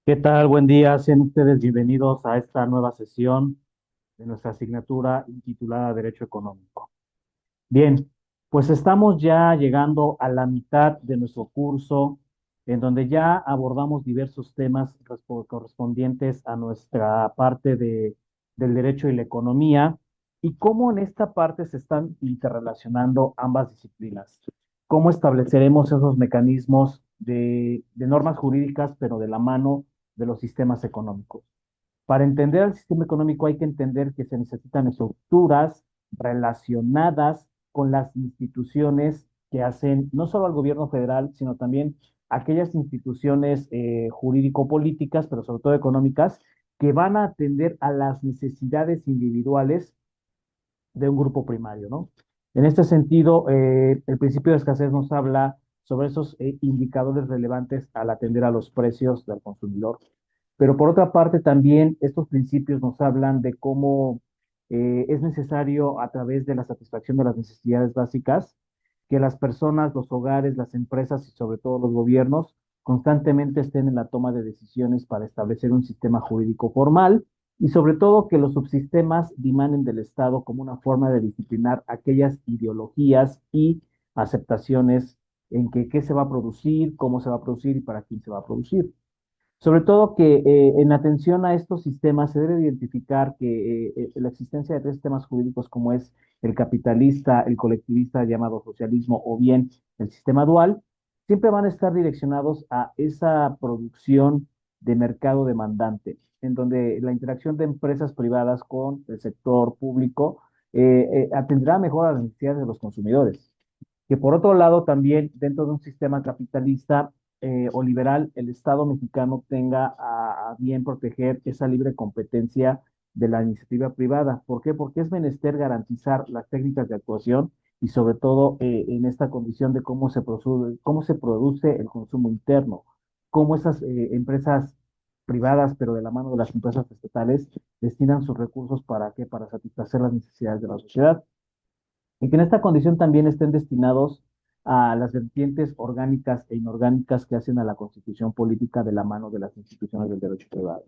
¿Qué tal? Buen día. Sean ustedes bienvenidos a esta nueva sesión de nuestra asignatura titulada Derecho Económico. Bien, pues estamos ya llegando a la mitad de nuestro curso, en donde ya abordamos diversos temas correspondientes a nuestra parte del derecho y la economía, y cómo en esta parte se están interrelacionando ambas disciplinas. Cómo estableceremos esos mecanismos de normas jurídicas, pero de la mano de los sistemas económicos. Para entender el sistema económico hay que entender que se necesitan estructuras relacionadas con las instituciones que hacen no solo al gobierno federal, sino también aquellas instituciones jurídico-políticas, pero sobre todo económicas, que van a atender a las necesidades individuales de un grupo primario, ¿no? En este sentido, el principio de escasez nos habla sobre esos indicadores relevantes al atender a los precios del consumidor. Pero por otra parte, también estos principios nos hablan de cómo es necesario, a través de la satisfacción de las necesidades básicas, que las personas, los hogares, las empresas y sobre todo los gobiernos constantemente estén en la toma de decisiones para establecer un sistema jurídico formal y sobre todo que los subsistemas dimanen del Estado como una forma de disciplinar aquellas ideologías y aceptaciones en que qué se va a producir, cómo se va a producir y para quién se va a producir. Sobre todo que en atención a estos sistemas se debe identificar que la existencia de tres sistemas jurídicos como es el capitalista, el colectivista llamado socialismo o bien el sistema dual, siempre van a estar direccionados a esa producción de mercado demandante, en donde la interacción de empresas privadas con el sector público atenderá mejor a las necesidades de los consumidores. Que por otro lado, también dentro de un sistema capitalista o liberal, el Estado mexicano tenga a bien proteger esa libre competencia de la iniciativa privada. ¿Por qué? Porque es menester garantizar las técnicas de actuación y sobre todo en esta condición de cómo se produce el consumo interno, cómo esas empresas privadas, pero de la mano de las empresas estatales, destinan sus recursos para qué, para satisfacer las necesidades de la sociedad y que en esta condición también estén destinados a las vertientes orgánicas e inorgánicas que hacen a la constitución política de la mano de las instituciones del derecho privado.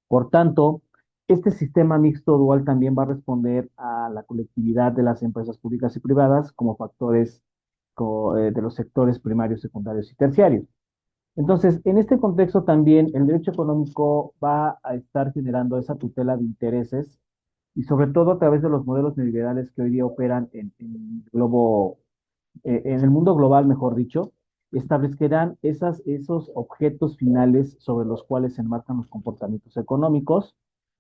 Por tanto, este sistema mixto dual también va a responder a la colectividad de las empresas públicas y privadas como factores de los sectores primarios, secundarios y terciarios. Entonces, en este contexto también el derecho económico va a estar generando esa tutela de intereses y sobre todo a través de los modelos neoliberales que hoy día operan en el mundo global, mejor dicho, establecerán esos objetos finales sobre los cuales se enmarcan los comportamientos económicos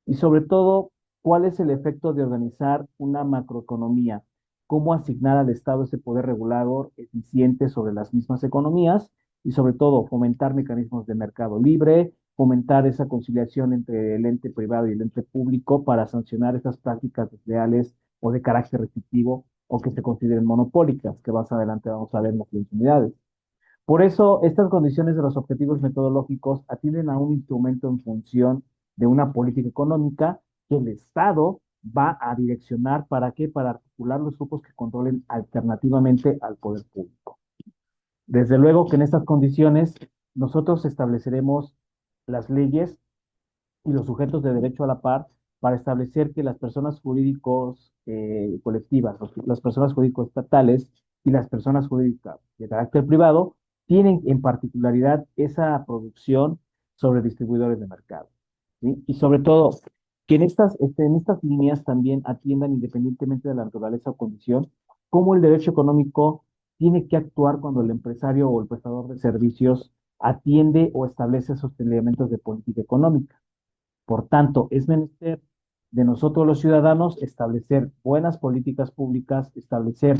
y sobre todo cuál es el efecto de organizar una macroeconomía, cómo asignar al Estado ese poder regulador eficiente sobre las mismas economías y sobre todo fomentar mecanismos de mercado libre, fomentar esa conciliación entre el ente privado y el ente público para sancionar esas prácticas desleales o de carácter restrictivo o que se consideren monopólicas, que más adelante vamos a ver en las unidades. Por eso, estas condiciones de los objetivos metodológicos atienden a un instrumento en función de una política económica que el Estado va a direccionar para qué, para articular los grupos que controlen alternativamente al poder público. Desde luego que en estas condiciones nosotros estableceremos las leyes y los sujetos de derecho a la par para establecer que las personas jurídicos colectivas, las personas jurídicos estatales y las personas jurídicas de carácter privado tienen en particularidad esa producción sobre distribuidores de mercado. ¿Sí? Y sobre todo, que en estas líneas también atiendan independientemente de la naturaleza o condición, cómo el derecho económico tiene que actuar cuando el empresario o el prestador de servicios atiende o establece esos elementos de política económica. Por tanto, es menester de nosotros los ciudadanos establecer buenas políticas públicas, establecer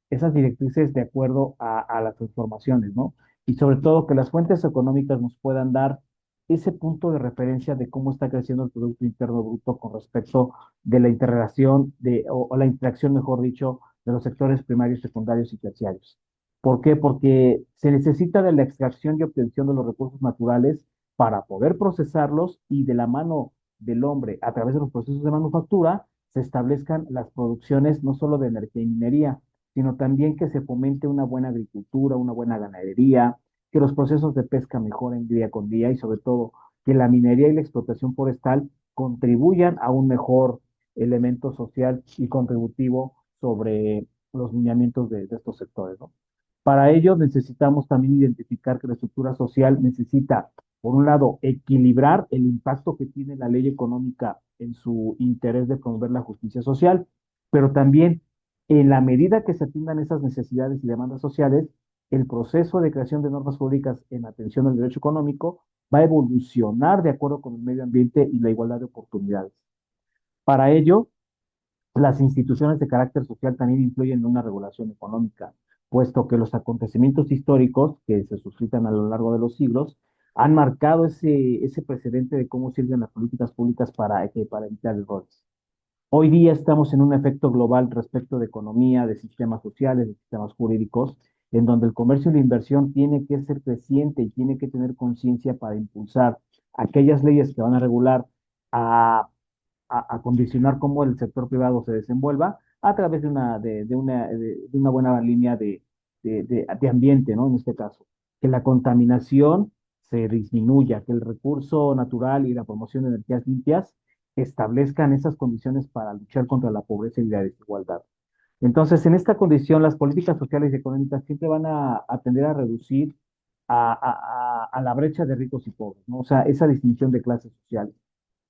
esas directrices de acuerdo a las transformaciones, ¿no? Y sobre todo que las fuentes económicas nos puedan dar ese punto de referencia de cómo está creciendo el Producto Interno Bruto con respecto de la interrelación o la interacción, mejor dicho, de los sectores primarios, secundarios y terciarios. ¿Por qué? Porque se necesita de la extracción y obtención de los recursos naturales para poder procesarlos y de la mano del hombre a través de los procesos de manufactura se establezcan las producciones no solo de energía y minería, sino también que se fomente una buena agricultura, una buena ganadería, que los procesos de pesca mejoren día con día y sobre todo que la minería y la explotación forestal contribuyan a un mejor elemento social y contributivo sobre los lineamientos de estos sectores, ¿no? Para ello necesitamos también identificar que la estructura social necesita, por un lado, equilibrar el impacto que tiene la ley económica en su interés de promover la justicia social, pero también en la medida que se atiendan esas necesidades y demandas sociales, el proceso de creación de normas públicas en atención al derecho económico va a evolucionar de acuerdo con el medio ambiente y la igualdad de oportunidades. Para ello, las instituciones de carácter social también influyen en una regulación económica, puesto que los acontecimientos históricos que se suscitan a lo largo de los siglos han marcado ese precedente de cómo sirven las políticas públicas para evitar errores. Hoy día estamos en un efecto global respecto de economía, de sistemas sociales, de sistemas jurídicos, en donde el comercio y la inversión tiene que ser creciente y tiene que tener conciencia para impulsar aquellas leyes que van a regular a a condicionar cómo el sector privado se desenvuelva a través de una buena línea de ambiente, ¿no? En este caso, que la contaminación se disminuya, que el recurso natural y la promoción de energías limpias establezcan esas condiciones para luchar contra la pobreza y la desigualdad. Entonces, en esta condición, las políticas sociales y económicas siempre van a tender a reducir a la brecha de ricos y pobres, ¿no? O sea, esa distinción de clases sociales,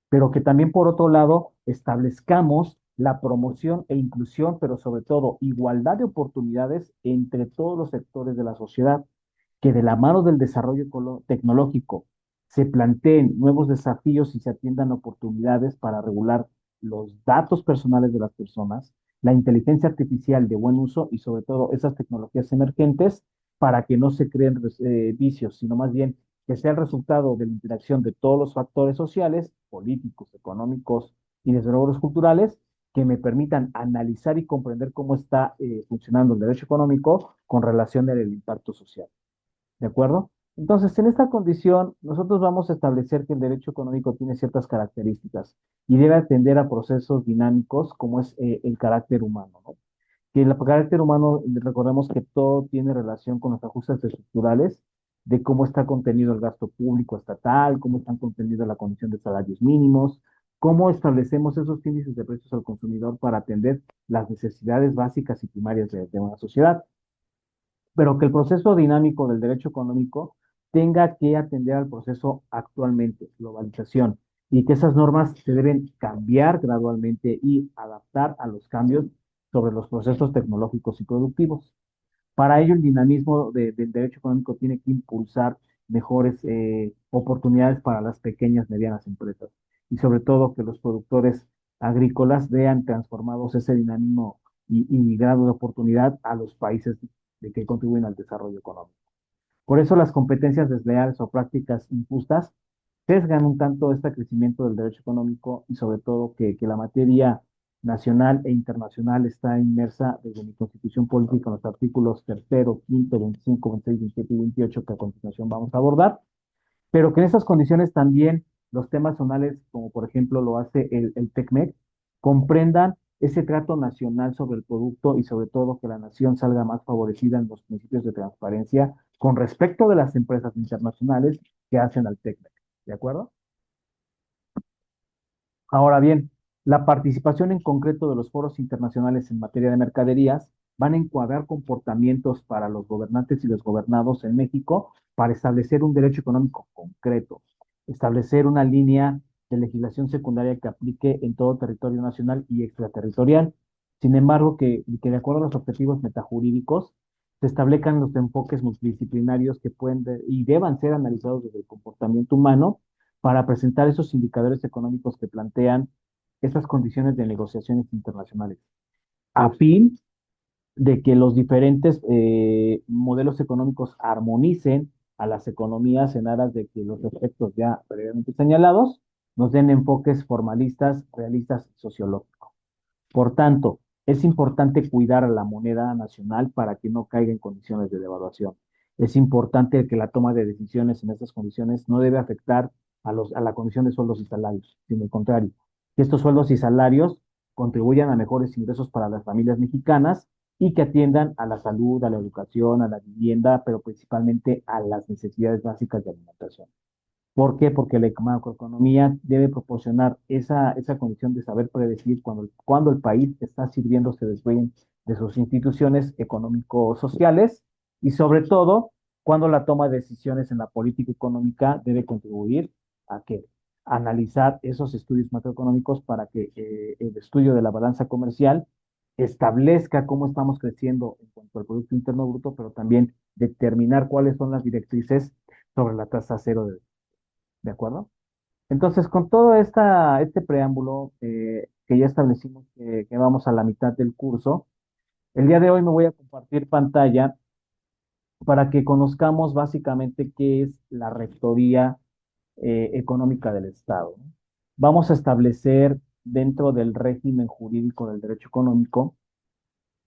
pero que también por otro lado establezcamos la promoción e inclusión, pero sobre todo igualdad de oportunidades entre todos los sectores de la sociedad, que de la mano del desarrollo tecnológico se planteen nuevos desafíos y se atiendan oportunidades para regular los datos personales de las personas, la inteligencia artificial de buen uso y sobre todo esas tecnologías emergentes para que no se creen vicios, sino más bien que sea el resultado de la interacción de todos los factores sociales, políticos, económicos y desde luego los culturales, que me permitan analizar y comprender cómo está funcionando el derecho económico con relación al impacto social. ¿De acuerdo? Entonces, en esta condición, nosotros vamos a establecer que el derecho económico tiene ciertas características y debe atender a procesos dinámicos como es el carácter humano, ¿no? Que el carácter humano, recordemos que todo tiene relación con los ajustes estructurales de cómo está contenido el gasto público estatal, cómo están contenidos la condición de salarios mínimos, cómo establecemos esos índices de precios al consumidor para atender las necesidades básicas y primarias de una sociedad, pero que el proceso dinámico del derecho económico tenga que atender al proceso actualmente, globalización, y que esas normas se deben cambiar gradualmente y adaptar a los cambios sobre los procesos tecnológicos y productivos. Para ello, el dinamismo del derecho económico tiene que impulsar mejores oportunidades para las pequeñas, medianas empresas y sobre todo que los productores agrícolas vean transformados ese dinamismo y grado de oportunidad a los países de que contribuyen al desarrollo económico. Por eso las competencias desleales o prácticas injustas sesgan un tanto este crecimiento del derecho económico y sobre todo que la materia nacional e internacional está inmersa desde mi constitución política en los artículos tercero, quinto, 25, 26, 27 y 28 que a continuación vamos a abordar, pero que en esas condiciones también los temas zonales, como por ejemplo lo hace el TECMEC, comprendan ese trato nacional sobre el producto y sobre todo que la nación salga más favorecida en los principios de transparencia con respecto de las empresas internacionales que hacen al TECMEC. ¿De acuerdo? Ahora bien, la participación en concreto de los foros internacionales en materia de mercaderías van a encuadrar comportamientos para los gobernantes y los gobernados en México para establecer un derecho económico concreto, establecer una línea de legislación secundaria que aplique en todo territorio nacional y extraterritorial. Sin embargo, que de acuerdo a los objetivos metajurídicos, se establezcan los enfoques multidisciplinarios que pueden y deban ser analizados desde el comportamiento humano para presentar esos indicadores económicos que plantean esas condiciones de negociaciones internacionales, a fin de que los diferentes modelos económicos armonicen a las economías en aras de que los efectos ya previamente señalados nos den enfoques formalistas, realistas y sociológicos. Por tanto, es importante cuidar a la moneda nacional para que no caiga en condiciones de devaluación. Es importante que la toma de decisiones en estas condiciones no debe afectar a la condición de sueldos y salarios, sino al contrario, que estos sueldos y salarios contribuyan a mejores ingresos para las familias mexicanas y que atiendan a la salud, a la educación, a la vivienda, pero principalmente a las necesidades básicas de alimentación. ¿Por qué? Porque la macroeconomía debe proporcionar esa condición de saber predecir cuando el país está sirviéndose de sus instituciones económico-sociales y sobre todo cuando la toma de decisiones en la política económica debe contribuir a que analizar esos estudios macroeconómicos para que el estudio de la balanza comercial establezca cómo estamos creciendo en cuanto al Producto Interno Bruto, pero también determinar cuáles son las directrices sobre la tasa cero ¿de acuerdo? Entonces, con todo este preámbulo que ya establecimos que vamos a la mitad del curso, el día de hoy me voy a compartir pantalla para que conozcamos básicamente qué es la Rectoría Económica del Estado, ¿no? Vamos a establecer dentro del régimen jurídico del derecho económico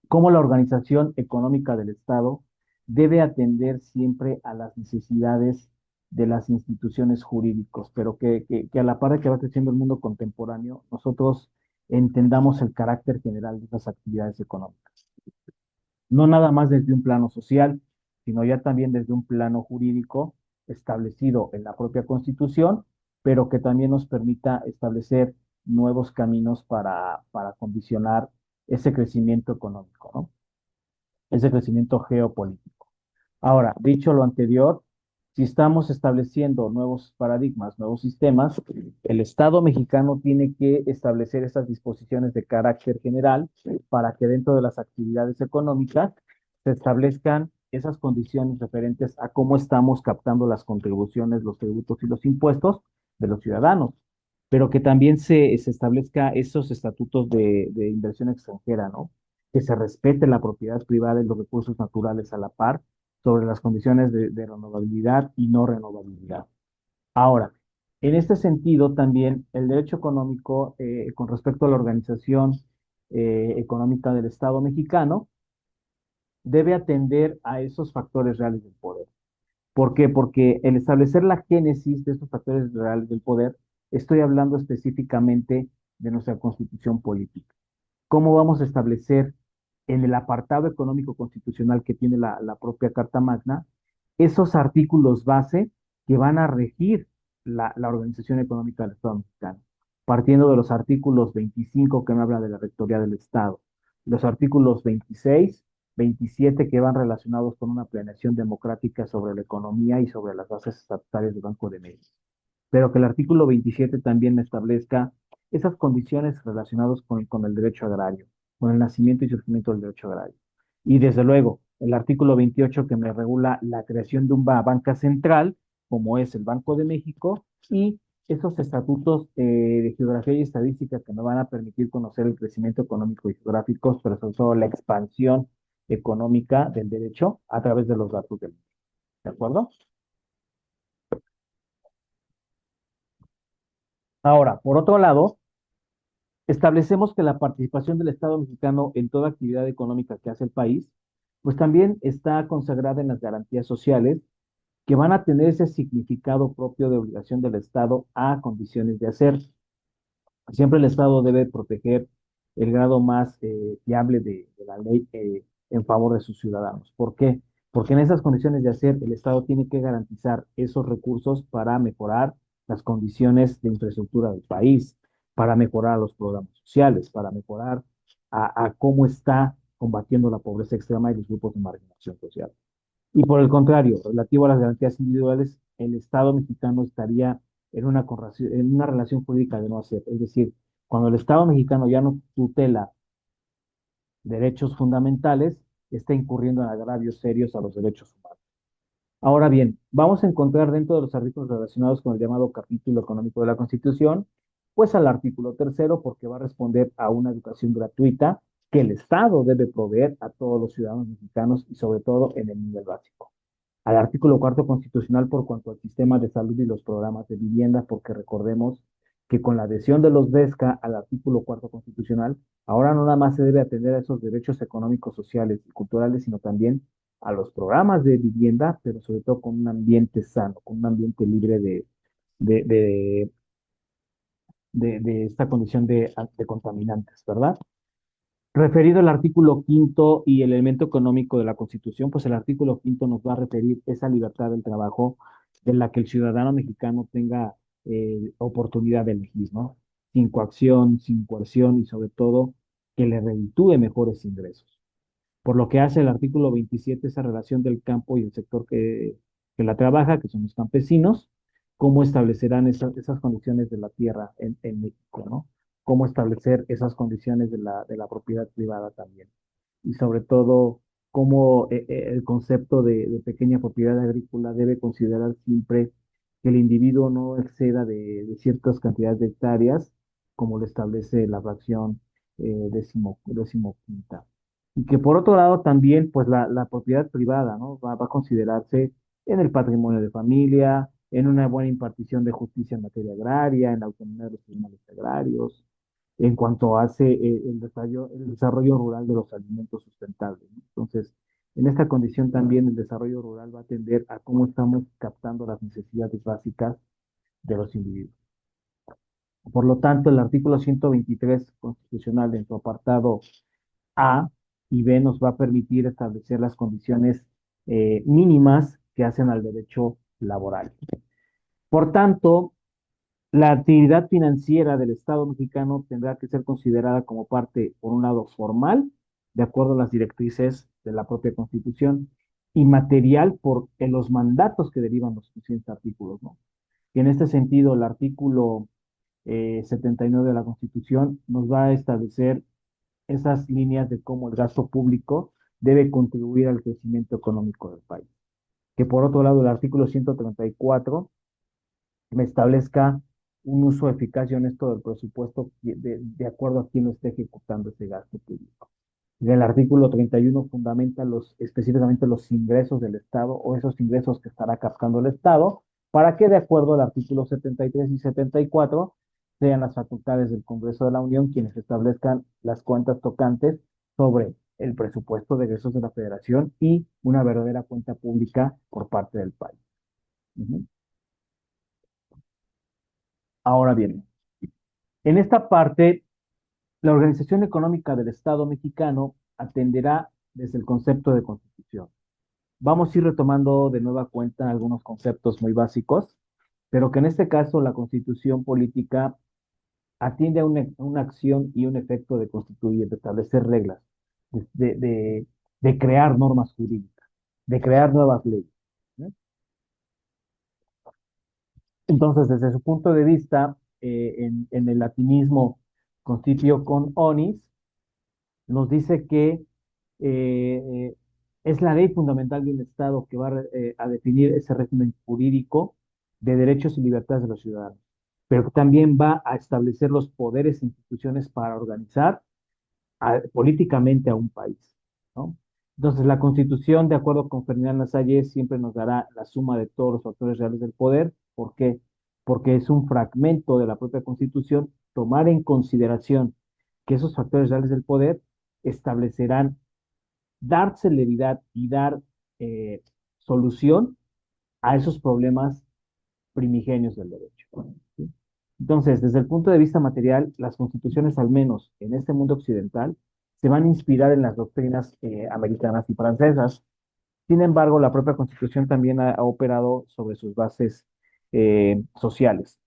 cómo la organización económica del Estado debe atender siempre a las necesidades de las instituciones jurídicas, pero que a la par de que va creciendo el mundo contemporáneo, nosotros entendamos el carácter general de esas actividades económicas. No nada más desde un plano social, sino ya también desde un plano jurídico establecido en la propia Constitución, pero que también nos permita establecer nuevos caminos para condicionar ese crecimiento económico, ¿no? Ese crecimiento geopolítico. Ahora, dicho lo anterior, si estamos estableciendo nuevos paradigmas, nuevos sistemas, el Estado mexicano tiene que establecer esas disposiciones de carácter general para que dentro de las actividades económicas se establezcan esas condiciones referentes a cómo estamos captando las contribuciones, los tributos y los impuestos de los ciudadanos, pero que también se establezca esos estatutos de inversión extranjera, ¿no? Que se respete la propiedad privada y los recursos naturales a la par sobre las condiciones de renovabilidad y no renovabilidad. Ahora, en este sentido, también el derecho económico con respecto a la organización económica del Estado mexicano debe atender a esos factores reales del poder. ¿Por qué? Porque el establecer la génesis de estos factores reales del poder, estoy hablando específicamente de nuestra constitución política. ¿Cómo vamos a establecer en el apartado económico constitucional que tiene la propia Carta Magna esos artículos base que van a regir la organización económica del Estado mexicano? Partiendo de los artículos 25 que me habla de la Rectoría del Estado, los artículos 26, 27 que van relacionados con una planeación democrática sobre la economía y sobre las bases estatutarias del Banco de México, pero que el artículo 27 también establezca esas condiciones relacionadas con el derecho agrario, con el nacimiento y surgimiento del derecho agrario. Y desde luego, el artículo 28 que me regula la creación de una banca central, como es el Banco de México, y esos estatutos de geografía y estadística que me van a permitir conocer el crecimiento económico y geográfico, pero sobre todo la expansión económica del derecho a través de los datos del mundo. ¿De acuerdo? Ahora, por otro lado, establecemos que la participación del Estado mexicano en toda actividad económica que hace el país, pues también está consagrada en las garantías sociales que van a tener ese significado propio de obligación del Estado a condiciones de hacer. Siempre el Estado debe proteger el grado más fiable de la ley en favor de sus ciudadanos. ¿Por qué? Porque en esas condiciones de hacer, el Estado tiene que garantizar esos recursos para mejorar las condiciones de infraestructura del país, para mejorar los programas sociales, para mejorar a cómo está combatiendo la pobreza extrema y los grupos de marginación social. Y por el contrario, relativo a las garantías individuales, el Estado mexicano estaría en una relación jurídica de no hacer. Es decir, cuando el Estado mexicano ya no tutela derechos fundamentales, está incurriendo en agravios serios a los derechos humanos. Ahora bien, vamos a encontrar dentro de los artículos relacionados con el llamado capítulo económico de la Constitución, pues al artículo tercero, porque va a responder a una educación gratuita que el Estado debe proveer a todos los ciudadanos mexicanos y sobre todo en el nivel básico. Al artículo cuarto constitucional por cuanto al sistema de salud y los programas de vivienda, porque recordemos que con la adhesión de los VESCA al artículo cuarto constitucional, ahora no nada más se debe atender a esos derechos económicos, sociales y culturales, sino también a los programas de vivienda, pero sobre todo con un ambiente sano, con un ambiente libre de, de, de esta condición de contaminantes, ¿verdad? Referido al artículo quinto y el elemento económico de la Constitución, pues el artículo quinto nos va a referir esa libertad del trabajo de la que el ciudadano mexicano tenga oportunidad de elegir, ¿no? Sin coacción, sin coerción y sobre todo que le reditúe mejores ingresos. Por lo que hace el artículo 27 esa relación del campo y el sector que la trabaja, que son los campesinos, cómo establecerán esas condiciones de la tierra en México, ¿no? Cómo establecer esas condiciones de la propiedad privada también. Y sobre todo, cómo el concepto de pequeña propiedad agrícola debe considerar siempre que el individuo no exceda de ciertas cantidades de hectáreas, como lo establece la fracción décimo quinta. Y que por otro lado también, pues la propiedad privada, ¿no? Va a considerarse en el patrimonio de familia, en una buena impartición de justicia en materia agraria, en la autonomía de los tribunales agrarios, en cuanto hace el desarrollo rural de los alimentos sustentables, ¿no? Entonces, en esta condición también el desarrollo rural va a atender a cómo estamos captando las necesidades básicas de los individuos. Por lo tanto, el artículo 123 constitucional en su apartado A y B nos va a permitir establecer las condiciones mínimas que hacen al derecho laboral. Por tanto, la actividad financiera del Estado mexicano tendrá que ser considerada como parte, por un lado, formal, de acuerdo a las directrices de la propia Constitución, y material por los mandatos que derivan los suficientes artículos, ¿no? Y en este sentido, el artículo 79 de la Constitución nos va a establecer esas líneas de cómo el gasto público debe contribuir al crecimiento económico del país. Que por otro lado, el artículo 134 me establezca un uso eficaz y honesto del presupuesto de acuerdo a quién lo esté ejecutando ese gasto público. Y el artículo 31 fundamenta específicamente los ingresos del Estado o esos ingresos que estará captando el Estado, para que de acuerdo al artículo 73 y 74 sean las facultades del Congreso de la Unión quienes establezcan las cuentas tocantes sobre el presupuesto de egresos de la Federación y una verdadera cuenta pública por parte del país. Ujú. Ahora bien, en esta parte, la organización económica del Estado mexicano atenderá desde el concepto de constitución. Vamos a ir retomando de nueva cuenta algunos conceptos muy básicos, pero que en este caso la constitución política atiende a una acción y un efecto de constituir, de establecer reglas, de, de- de- de crear normas jurídicas, de crear nuevas leyes, ¿no? Entonces, desde su punto de vista, en el latinismo constitutio con onis, nos dice que es la ley fundamental de un Estado que va a definir ese régimen jurídico de derechos y libertades de los ciudadanos, pero que también va a establecer los poderes e instituciones para organizar políticamente a un país, ¿no? Entonces, la Constitución, de acuerdo con Ferdinand Lasalle, siempre nos dará la suma de todos los factores reales del poder. ¿Por qué? Porque es un fragmento de la propia Constitución tomar en consideración que esos factores reales del poder establecerán dar celeridad y dar eh, solución a esos problemas primigenios del derecho, ¿sí? Entonces, desde el punto de vista material, las constituciones, al menos en este mundo occidental, se van a inspirar en las doctrinas americanas y francesas. Sin embargo, la propia constitución también ha operado sobre sus bases sociales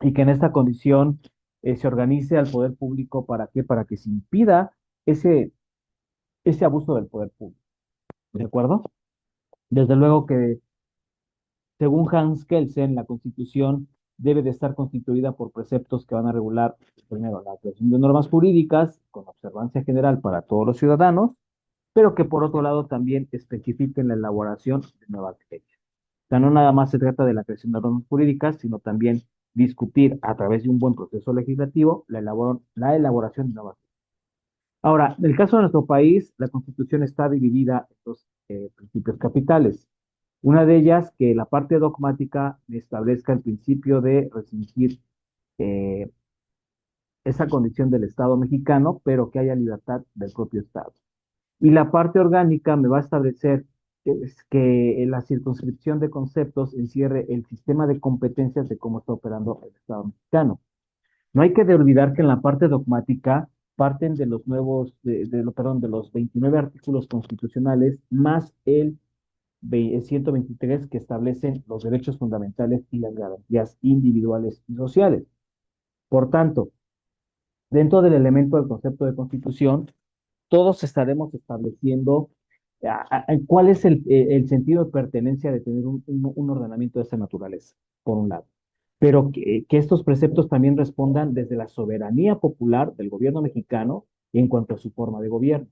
y que en esta condición se organice al poder público para qué, para que se impida ese, ese abuso del poder público. ¿De acuerdo? Desde luego que, según Hans Kelsen, la Constitución debe de estar constituida por preceptos que van a regular, primero, la creación de normas jurídicas con observancia general para todos los ciudadanos, pero que por otro lado también especifiquen la elaboración de nuevas leyes. O sea, no nada más se trata de la creación de normas jurídicas, sino también discutir a través de un buen proceso legislativo la elaboración de nuevas leyes. Ahora, en el caso de nuestro país, la Constitución está dividida en dos principios capitales. Una de ellas, que la parte dogmática establezca el principio de restringir eh, esa condición del Estado mexicano, pero que haya libertad del propio Estado. Y la parte orgánica me va a establecer que la circunscripción de conceptos encierre el sistema de competencias de cómo está operando el Estado mexicano. No hay que olvidar que en la parte dogmática parten de los nuevos, perdón, de los 29 artículos constitucionales más el 123 que establecen los derechos fundamentales y las garantías individuales y sociales. Por tanto, dentro del elemento del concepto de constitución, todos estaremos estableciendo cuál es el sentido de pertenencia de tener un ordenamiento de esta naturaleza, por un lado. Pero que estos preceptos también respondan desde la soberanía popular del gobierno mexicano en cuanto a su forma de gobierno.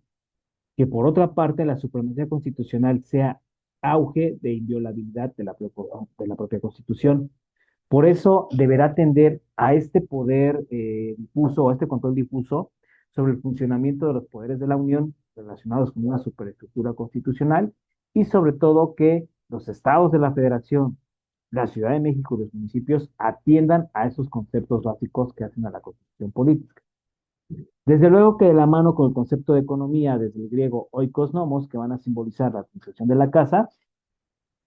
Que por otra parte la supremacía constitucional sea auge de inviolabilidad de la propia Constitución. Por eso deberá atender a este poder difuso o a este control difuso sobre el funcionamiento de los poderes de la Unión relacionados con una superestructura constitucional y sobre todo que los estados de la Federación, la Ciudad de México y los municipios atiendan a esos conceptos básicos que hacen a la Constitución política. Desde luego que de la mano con el concepto de economía, desde el griego oikos nomos, que van a simbolizar la administración de la casa,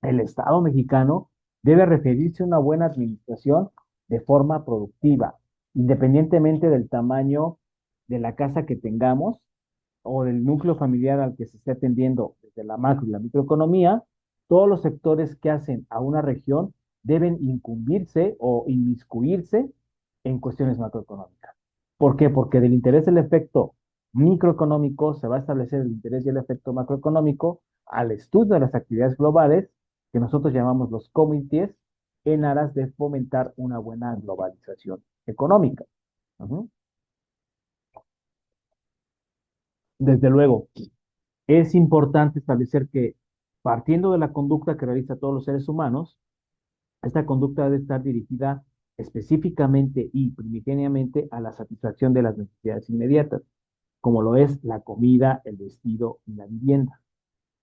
el Estado mexicano debe referirse a una buena administración de forma productiva, independientemente del tamaño de la casa que tengamos o del núcleo familiar al que se esté atendiendo desde la macro y la microeconomía, todos los sectores que hacen a una región deben incumbirse o inmiscuirse en cuestiones macroeconómicas. ¿Por qué? Porque del interés del efecto microeconómico se va a establecer el interés y el efecto macroeconómico al estudio de las actividades globales que nosotros llamamos los comités en aras de fomentar una buena globalización económica. Ujú. Desde luego, es importante establecer que partiendo de la conducta que realizan todos los seres humanos, esta conducta debe estar dirigida específicamente y primigeniamente a la satisfacción de las necesidades inmediatas, como lo es la comida, el vestido y la vivienda,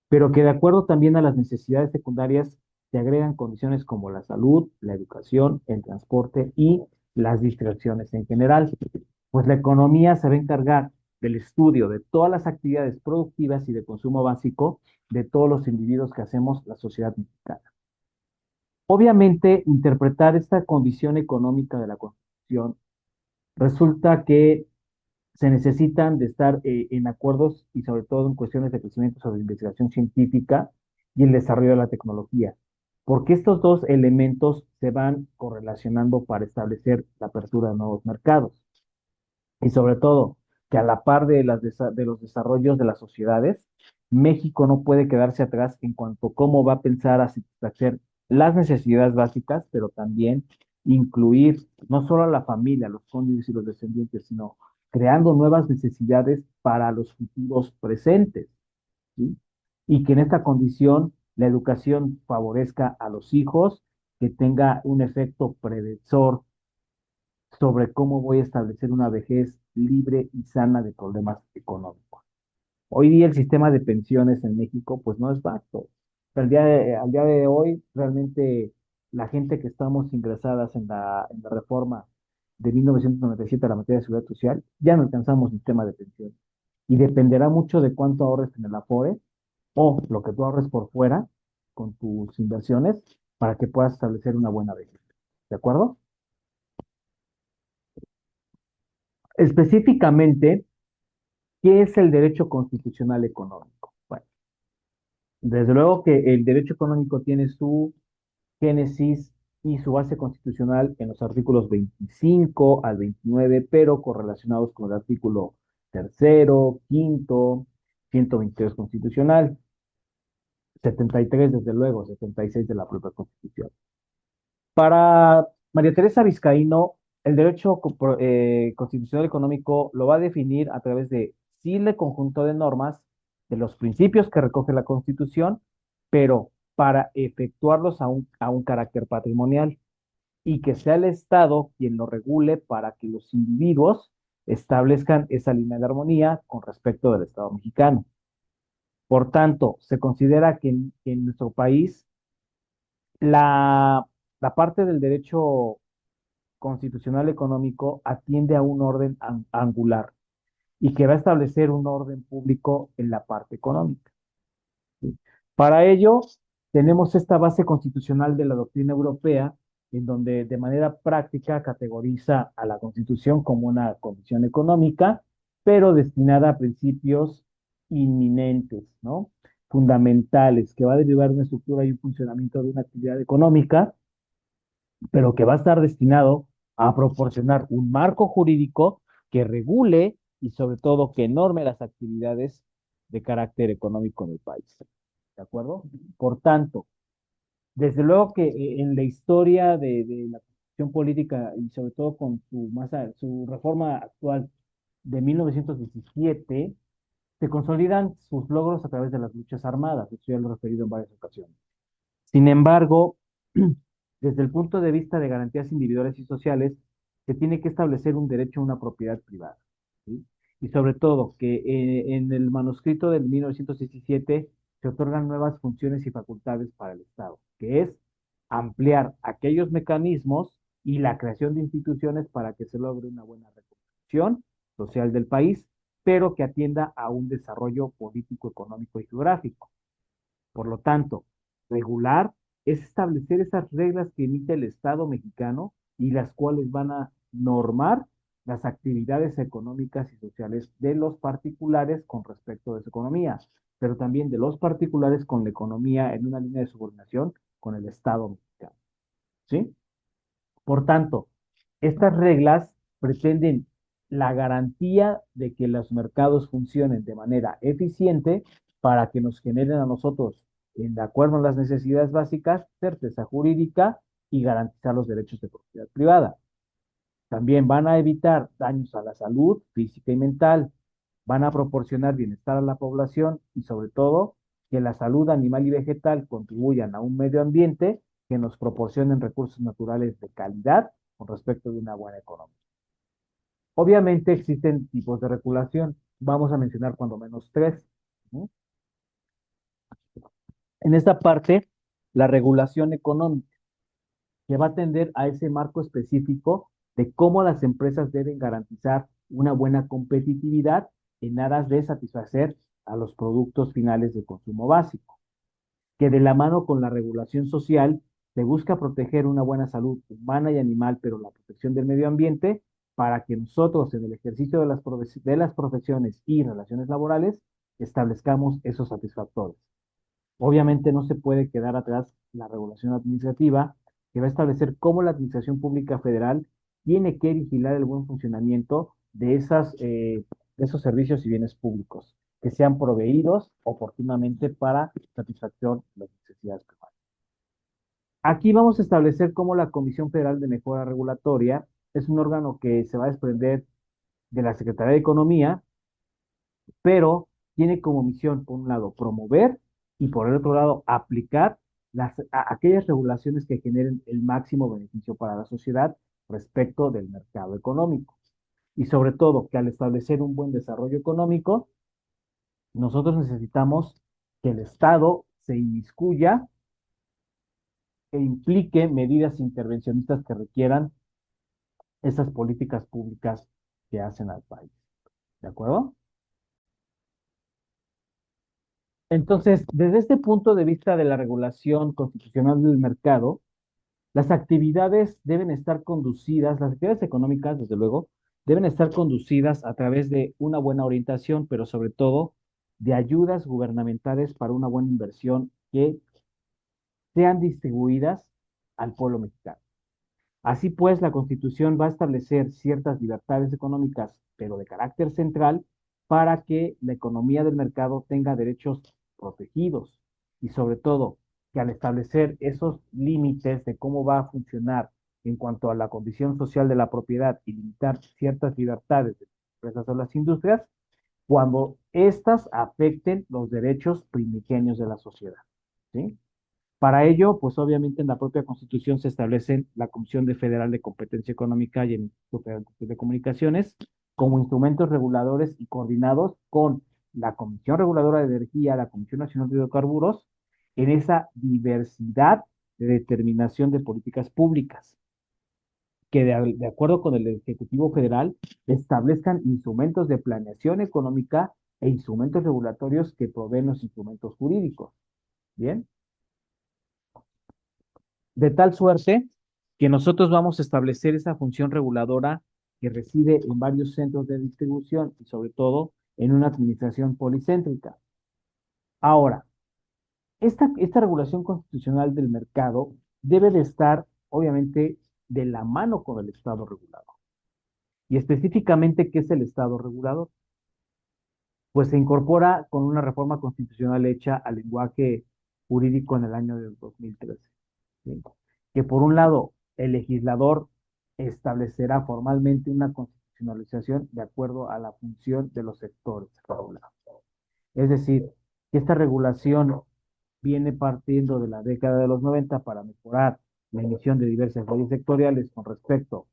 pero que de acuerdo también a las necesidades secundarias se agregan condiciones como la salud, la educación, el transporte y las distracciones en general, pues la economía se va a encargar del estudio de todas las actividades productivas y de consumo básico de todos los individuos que hacemos la sociedad mexicana. Obviamente, interpretar esta condición económica de la Constitución resulta que se necesitan de estar en acuerdos y sobre todo en cuestiones de crecimiento sobre investigación científica y el desarrollo de la tecnología, porque estos dos elementos se van correlacionando para establecer la apertura de nuevos mercados y sobre todo que a la par de, de los desarrollos de las sociedades, México no puede quedarse atrás en cuanto a cómo va a pensar a satisfacer las necesidades básicas, pero también incluir no solo a la familia, los cónyuges y los descendientes, sino creando nuevas necesidades para los futuros presentes, ¿sí? Y que en esta condición la educación favorezca a los hijos, que tenga un efecto previsor sobre cómo voy a establecer una vejez libre y sana de problemas económicos. Hoy día el sistema de pensiones en México pues no es vasto. Al día de hoy realmente la gente que estamos ingresadas en la reforma de 1997 a la materia de seguridad social ya no alcanzamos un sistema de pensiones. Y dependerá mucho de cuánto ahorres en el Afore o lo que tú ahorres por fuera con tus inversiones para que puedas establecer una buena vejez. ¿De acuerdo? Específicamente, ¿qué es el derecho constitucional económico? Bueno, desde luego que el derecho económico tiene su génesis y su base constitucional en los artículos 25 al 29, pero correlacionados con el artículo tercero, quinto, 122 constitucional, 73 desde luego, 76 de la propia Constitución. Para María Teresa Vizcaíno, el derecho constitucional económico lo va a definir a través de sí el conjunto de normas, de los principios que recoge la Constitución, pero para efectuarlos a un carácter patrimonial y que sea el Estado quien lo regule para que los individuos establezcan esa línea de armonía con respecto del Estado mexicano. Por tanto, se considera que en nuestro país la, la parte del derecho constitucional económico atiende a un orden angular y que va a establecer un orden público en la parte económica. ¿Sí? Para ello, tenemos esta base constitucional de la doctrina europea, en donde de manera práctica categoriza a la Constitución como una condición económica, pero destinada a principios inminentes, ¿no? fundamentales que va a derivar una estructura y un funcionamiento de una actividad económica, pero que va a estar destinado a proporcionar un marco jurídico que regule y sobre todo que norme las actividades de carácter económico en el país. ¿De acuerdo? Por tanto, desde luego que en la historia de la Constitución política y sobre todo con su reforma actual de 1917, se consolidan sus logros a través de las luchas armadas. Esto ya lo he referido en varias ocasiones. Sin embargo, desde el punto de vista de garantías individuales y sociales, se tiene que establecer un derecho a una propiedad privada, ¿sí? Y sobre todo que en el manuscrito del 1917 se otorgan nuevas funciones y facultades para el Estado, que es ampliar aquellos mecanismos y la creación de instituciones para que se logre una buena reconstrucción social del país, pero que atienda a un desarrollo político, económico y geográfico. Por lo tanto, regular es establecer esas reglas que emite el Estado mexicano y las cuales van a normar las actividades económicas y sociales de los particulares con respecto de su economía, pero también de los particulares con la economía en una línea de subordinación con el Estado mexicano. ¿Sí? Por tanto, estas reglas pretenden la garantía de que los mercados funcionen de manera eficiente para que nos generen a nosotros, de acuerdo a las necesidades básicas, certeza jurídica y garantizar los derechos de propiedad privada. También van a evitar daños a la salud física y mental, van a proporcionar bienestar a la población y sobre todo que la salud animal y vegetal contribuyan a un medio ambiente que nos proporcionen recursos naturales de calidad con respecto de una buena economía. Obviamente existen tipos de regulación. Vamos a mencionar cuando menos tres, ¿no? En esta parte, la regulación económica, que va a atender a ese marco específico de cómo las empresas deben garantizar una buena competitividad en aras de satisfacer a los productos finales de consumo básico, que de la mano con la regulación social se busca proteger una buena salud humana y animal, pero la protección del medio ambiente, para que nosotros en el ejercicio de las profesiones y relaciones laborales establezcamos esos satisfactores. Obviamente no se puede quedar atrás la regulación administrativa, que va a establecer cómo la Administración Pública Federal tiene que vigilar el buen funcionamiento de esos servicios y bienes públicos, que sean proveídos oportunamente para satisfacción de las necesidades privadas. Aquí vamos a establecer cómo la Comisión Federal de Mejora Regulatoria es un órgano que se va a desprender de la Secretaría de Economía, pero tiene como misión, por un lado, promover y por el otro lado, aplicar aquellas regulaciones que generen el máximo beneficio para la sociedad respecto del mercado económico. Y sobre todo, que al establecer un buen desarrollo económico, nosotros necesitamos que el Estado se inmiscuya e implique medidas intervencionistas que requieran esas políticas públicas que hacen al país. ¿De acuerdo? Entonces, desde este punto de vista de la regulación constitucional del mercado, las actividades deben estar conducidas, las actividades económicas, desde luego, deben estar conducidas a través de una buena orientación, pero sobre todo de ayudas gubernamentales para una buena inversión que sean distribuidas al pueblo mexicano. Así pues, la Constitución va a establecer ciertas libertades económicas, pero de carácter central, para que la economía del mercado tenga derechos protegidos y sobre todo que al establecer esos límites de cómo va a funcionar en cuanto a la condición social de la propiedad y limitar ciertas libertades de las empresas o las industrias, cuando éstas afecten los derechos primigenios de la sociedad. ¿Sí? Para ello, pues obviamente en la propia Constitución se establecen la Comisión Federal de Competencia Económica y el Instituto Federal de Comunicaciones como instrumentos reguladores y coordinados con la Comisión Reguladora de Energía, la Comisión Nacional de Hidrocarburos, en esa diversidad de determinación de políticas públicas, que de acuerdo con el Ejecutivo Federal establezcan instrumentos de planeación económica e instrumentos regulatorios que proveen los instrumentos jurídicos. Bien. De tal suerte que nosotros vamos a establecer esa función reguladora que reside en varios centros de distribución y sobre todo en una administración policéntrica. Ahora, Esta regulación constitucional del mercado debe de estar, obviamente, de la mano con el Estado regulador. Y específicamente, ¿qué es el Estado regulador? Pues se incorpora con una reforma constitucional hecha al lenguaje jurídico en el año del 2013, ¿sí? Que por un lado, el legislador establecerá formalmente una constitucionalización de acuerdo a la función de los sectores regulados. Es decir, que esta regulación viene partiendo de la década de los 90 para mejorar la emisión de diversas leyes sectoriales con respecto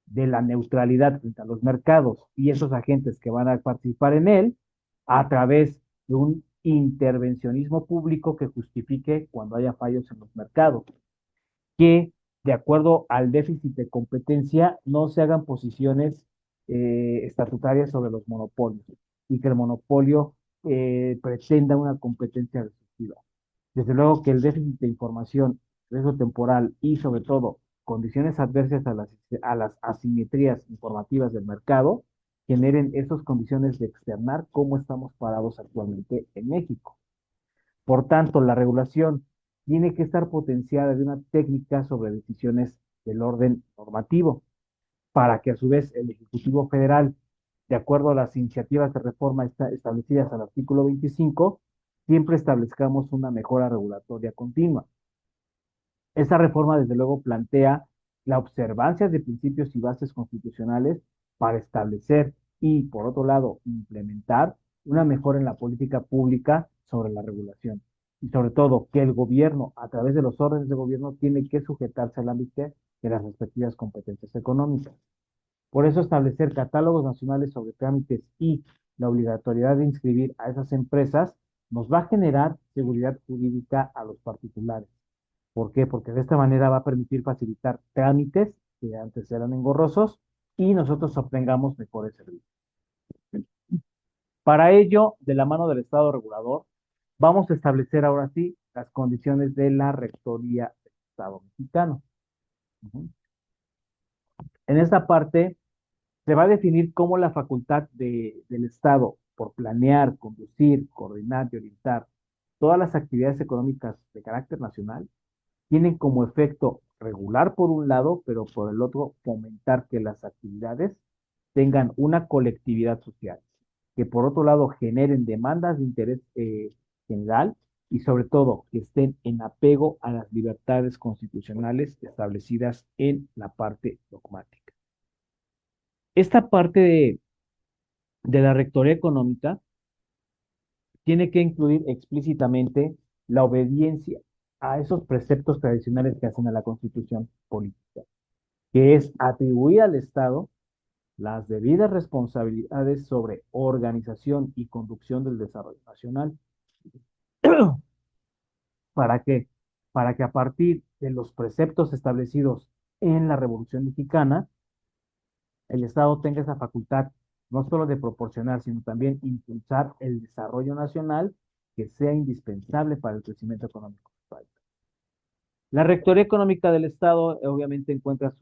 de la neutralidad frente a los mercados y esos agentes que van a participar en él a través de un intervencionismo público que justifique cuando haya fallos en los mercados, que de acuerdo al déficit de competencia no se hagan posiciones estatutarias sobre los monopolios y que el monopolio pretenda una competencia restrictiva. Desde luego que el déficit de información, riesgo temporal y sobre todo condiciones adversas a las asimetrías informativas del mercado generen esas condiciones de externar cómo estamos parados actualmente en México. Por tanto, la regulación tiene que estar potenciada de una técnica sobre decisiones del orden normativo, para que a su vez el Ejecutivo Federal, de acuerdo a las iniciativas de reforma establecidas al artículo 25, siempre establezcamos una mejora regulatoria continua. Esta reforma, desde luego, plantea la observancia de principios y bases constitucionales para establecer y, por otro lado, implementar una mejora en la política pública sobre la regulación. Y sobre todo, que el gobierno, a través de los órdenes de gobierno, tiene que sujetarse al ámbito de las respectivas competencias económicas. Por eso, establecer catálogos nacionales sobre trámites y la obligatoriedad de inscribir a esas empresas nos va a generar seguridad jurídica a los particulares. ¿Por qué? Porque de esta manera va a permitir facilitar trámites que antes eran engorrosos y nosotros obtengamos mejores servicios. Para ello, de la mano del Estado regulador, vamos a establecer ahora sí las condiciones de la rectoría del Estado mexicano. Ujú. En esta parte se va a definir cómo la facultad del Estado por planear, conducir, coordinar y orientar todas las actividades económicas de carácter nacional tienen como efecto regular por un lado, pero por el otro fomentar que las actividades tengan una colectividad social, que por otro lado generen demandas de interés general y sobre todo que estén en apego a las libertades constitucionales establecidas en la parte dogmática. Esta parte de la rectoría económica tiene que incluir explícitamente la obediencia a esos preceptos tradicionales que hacen a la constitución política, que es atribuir al Estado las debidas responsabilidades sobre organización y conducción del desarrollo nacional. ¿Para qué? Para que a partir de los preceptos establecidos en la Revolución Mexicana, el Estado tenga esa facultad no solo de proporcionar, sino también impulsar el desarrollo nacional que sea indispensable para el crecimiento económico del país. La Rectoría Económica del Estado obviamente encuentra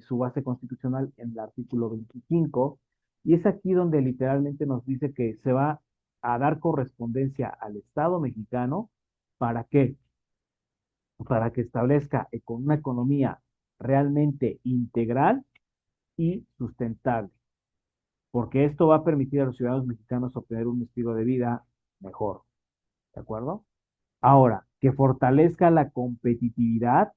su base constitucional en el artículo 25 y es aquí donde literalmente nos dice que se va a dar correspondencia al Estado mexicano. ¿Para qué? Para que establezca con una economía realmente integral y sustentable, porque esto va a permitir a los ciudadanos mexicanos obtener un estilo de vida mejor, ¿de acuerdo? Ahora, que fortalezca la competitividad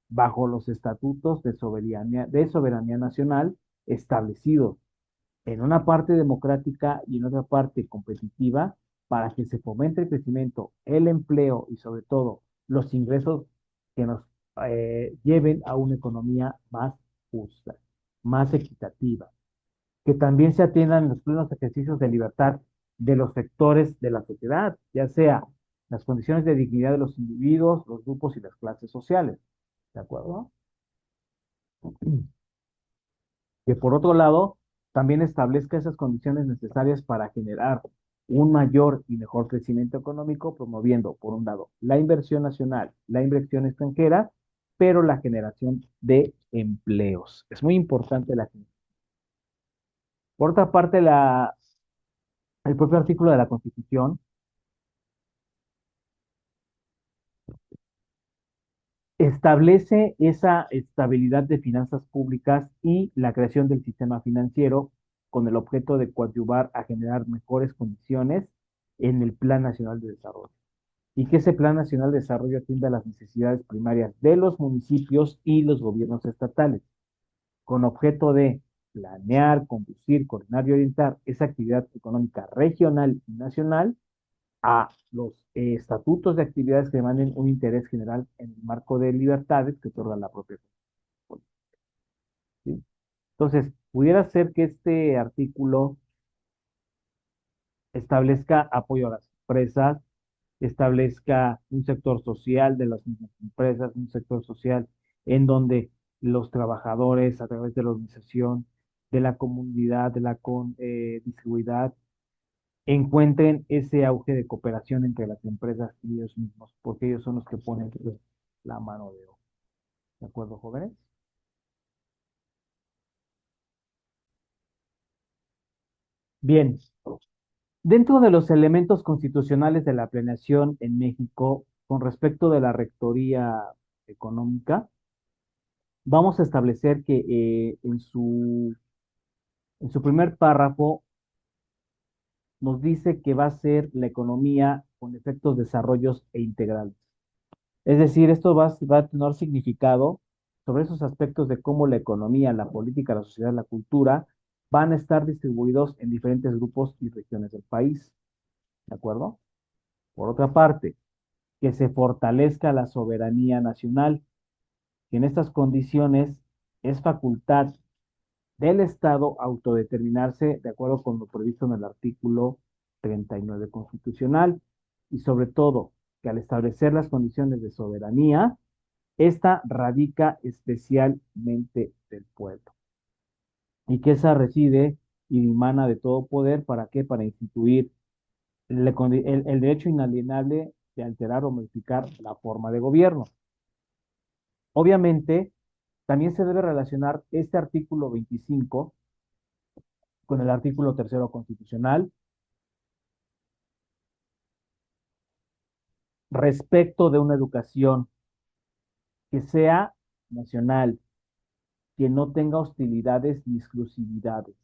bajo los estatutos de soberanía nacional establecidos en una parte democrática y en otra parte competitiva para que se fomente el crecimiento, el empleo y sobre todo los ingresos que nos lleven a una economía más justa, más equitativa, que también se atiendan los plenos ejercicios de libertad de los sectores de la sociedad, ya sea las condiciones de dignidad de los individuos, los grupos y las clases sociales. ¿De acuerdo? Que por otro lado, también establezca esas condiciones necesarias para generar un mayor y mejor crecimiento económico, promoviendo, por un lado, la inversión nacional, la inversión extranjera, pero la generación de empleos. Es muy importante la generación. Por otra parte, el propio artículo de la Constitución establece esa estabilidad de finanzas públicas y la creación del sistema financiero con el objeto de coadyuvar a generar mejores condiciones en el Plan Nacional de Desarrollo. Y que ese Plan Nacional de Desarrollo atienda a las necesidades primarias de los municipios y los gobiernos estatales, con objeto de planear, conducir, coordinar y orientar esa actividad económica regional y nacional a los estatutos de actividades que demanden un interés general en el marco de libertades que otorga la propia Constitución. ¿Sí? Entonces, pudiera ser que este artículo establezca apoyo a las empresas, establezca un sector social de las mismas empresas, un sector social en donde los trabajadores, a través de la organización, de la comunidad, de la distribuidad, encuentren ese auge de cooperación entre las empresas y ellos mismos, porque ellos son los que ponen la mano de obra. ¿De acuerdo, jóvenes? Bien, dentro de los elementos constitucionales de la planeación en México, con respecto de la rectoría económica, vamos a establecer que en su primer párrafo nos dice que va a ser la economía con efectos desarrollos e integrales. Es decir, esto va a tener significado sobre esos aspectos de cómo la economía, la política, la sociedad, la cultura van a estar distribuidos en diferentes grupos y regiones del país. ¿De acuerdo? Por otra parte, que se fortalezca la soberanía nacional, que en estas condiciones es facultad del Estado autodeterminarse de acuerdo con lo previsto en el artículo 39 constitucional y sobre todo que al establecer las condiciones de soberanía, esta radica especialmente del pueblo y que esa reside y dimana de todo poder. ¿Para qué? Para instituir el derecho inalienable de alterar o modificar la forma de gobierno. Obviamente, también se debe relacionar este artículo 25 con el artículo tercero constitucional respecto de una educación que sea nacional, que no tenga hostilidades ni exclusividades,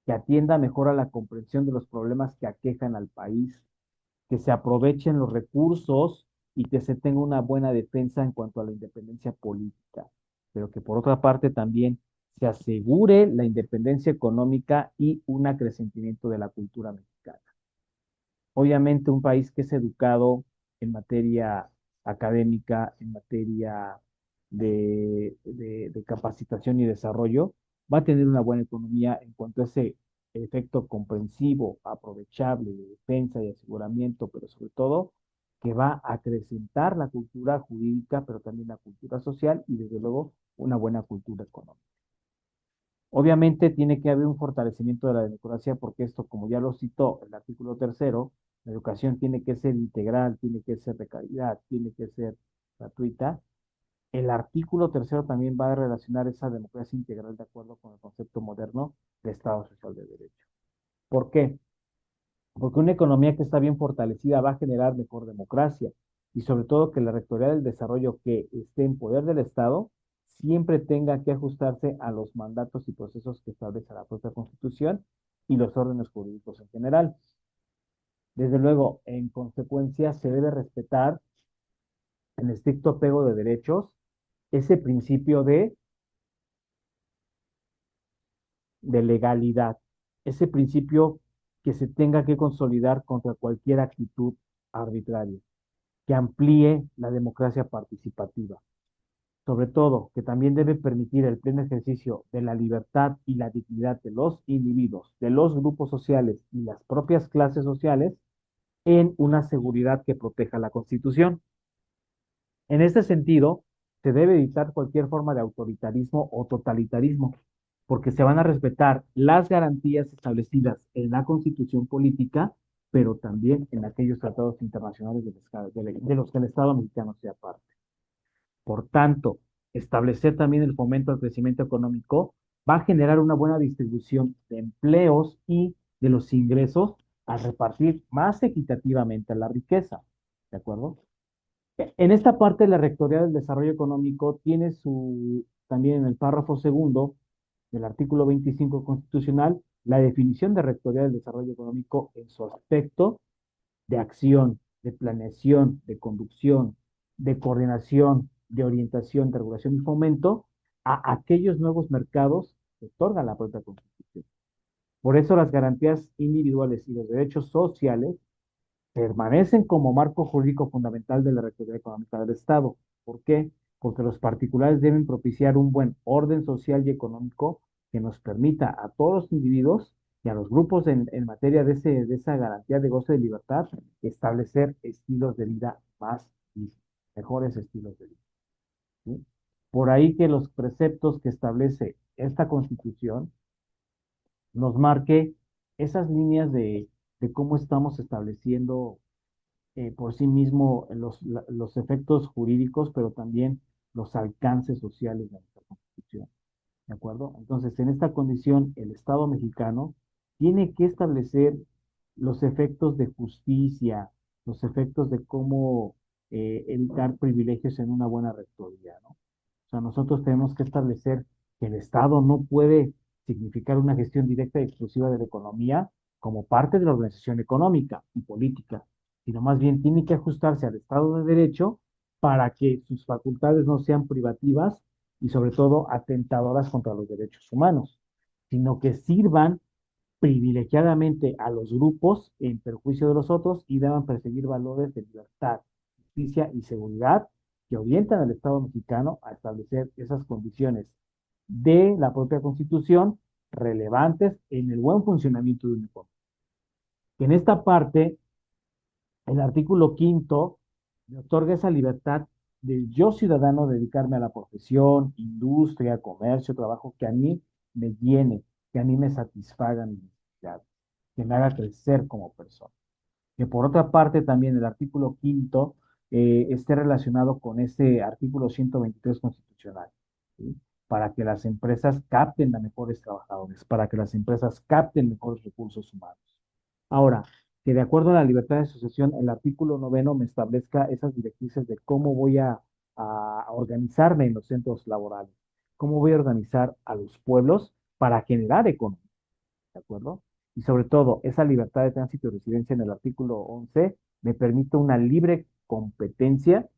que atienda mejor a la comprensión de los problemas que aquejan al país, que se aprovechen los recursos y que se tenga una buena defensa en cuanto a la independencia política, pero que por otra parte también se asegure la independencia económica y un acrecentamiento de la cultura mexicana. Obviamente un país que es educado en materia académica, en materia de capacitación y desarrollo, va a tener una buena economía en cuanto a ese efecto comprensivo, aprovechable de defensa y aseguramiento, pero sobre todo que va a acrecentar la cultura jurídica, pero también la cultura social y desde luego una buena cultura económica. Obviamente tiene que haber un fortalecimiento de la democracia porque esto, como ya lo citó el artículo tercero, la educación tiene que ser integral, tiene que ser de calidad, tiene que ser gratuita. El artículo tercero también va a relacionar esa democracia integral de acuerdo con el concepto moderno de Estado Social de Derecho. ¿Por qué? Porque una economía que está bien fortalecida va a generar mejor democracia y sobre todo que la Rectoría del Desarrollo que esté en poder del Estado siempre tenga que ajustarse a los mandatos y procesos que establece la propia Constitución y los órdenes jurídicos en general. Desde luego, en consecuencia, se debe respetar en estricto apego de derechos ese principio de legalidad, ese principio que se tenga que consolidar contra cualquier actitud arbitraria, que amplíe la democracia participativa. Sobre todo, que también debe permitir el pleno ejercicio de la libertad y la dignidad de los individuos, de los grupos sociales y las propias clases sociales en una seguridad que proteja la Constitución. En este sentido, se debe evitar cualquier forma de autoritarismo o totalitarismo, porque se van a respetar las garantías establecidas en la Constitución política, pero también en aquellos tratados internacionales de los que el Estado mexicano sea parte. Por tanto, establecer también el fomento al crecimiento económico va a generar una buena distribución de empleos y de los ingresos a repartir más equitativamente la riqueza. ¿De acuerdo? En esta parte, la Rectoría del Desarrollo Económico tiene también en el párrafo segundo del artículo 25 constitucional, la definición de Rectoría del Desarrollo Económico en su aspecto de acción, de planeación, de conducción, de coordinación, de orientación, de regulación y fomento a aquellos nuevos mercados que otorga la propia Constitución. Por eso las garantías individuales y los derechos sociales permanecen como marco jurídico fundamental de la Rectoría Económica del Estado. ¿Por qué? Porque los particulares deben propiciar un buen orden social y económico que nos permita a todos los individuos y a los grupos en materia de esa garantía de goce de libertad establecer estilos de vida más y mejores estilos de vida. ¿Sí? Por ahí que los preceptos que establece esta Constitución nos marque esas líneas de cómo estamos estableciendo por sí mismo los efectos jurídicos, pero también los alcances sociales de nuestra Constitución. ¿De acuerdo? Entonces, en esta condición, el Estado mexicano tiene que establecer los efectos de justicia, los efectos de cómo evitar privilegios en una buena rectoría, ¿no? O sea, nosotros tenemos que establecer que el Estado no puede significar una gestión directa y exclusiva de la economía como parte de la organización económica y política, sino más bien tiene que ajustarse al Estado de Derecho para que sus facultades no sean privativas y sobre todo atentadoras contra los derechos humanos, sino que sirvan privilegiadamente a los grupos en perjuicio de los otros y deban perseguir valores de libertad, justicia y seguridad que orientan al Estado mexicano a establecer esas condiciones de la propia Constitución relevantes en el buen funcionamiento de un economía. En esta parte, el artículo quinto me otorga esa libertad de yo ciudadano dedicarme a la profesión, industria, comercio, trabajo que a mí me llene, que a mí me satisfaga mis necesidades, que me haga crecer como persona. Que por otra parte también el artículo quinto esté relacionado con ese artículo 123 constitucional, ¿sí? Para que las empresas capten a mejores trabajadores, para que las empresas capten mejores recursos humanos. Ahora, que de acuerdo a la libertad de asociación, el artículo noveno me establezca esas directrices de cómo voy a organizarme en los centros laborales, cómo voy a organizar a los pueblos para generar economía, ¿de acuerdo? Y sobre todo, esa libertad de tránsito y residencia en el artículo 11 me permite una libre competencia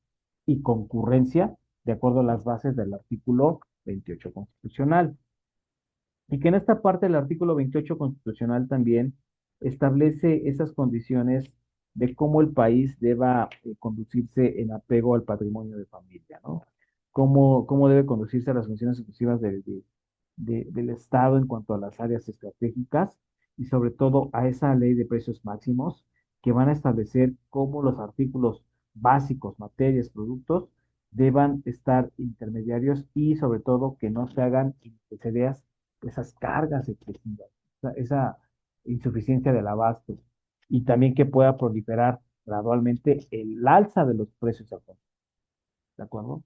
y concurrencia de acuerdo a las bases del artículo 28 constitucional. Y que en esta parte del artículo 28 constitucional también establece esas condiciones de cómo el país deba conducirse en apego al patrimonio de familia, ¿no? Cómo debe conducirse a las funciones exclusivas del Estado en cuanto a las áreas estratégicas y sobre todo a esa ley de precios máximos que van a establecer cómo los artículos básicos, materias, productos deban estar intermediarios y sobre todo que no se hagan excederas esas cargas excesivas, esa insuficiencia del abasto y también que pueda proliferar gradualmente el alza de los precios actuales, ¿de acuerdo?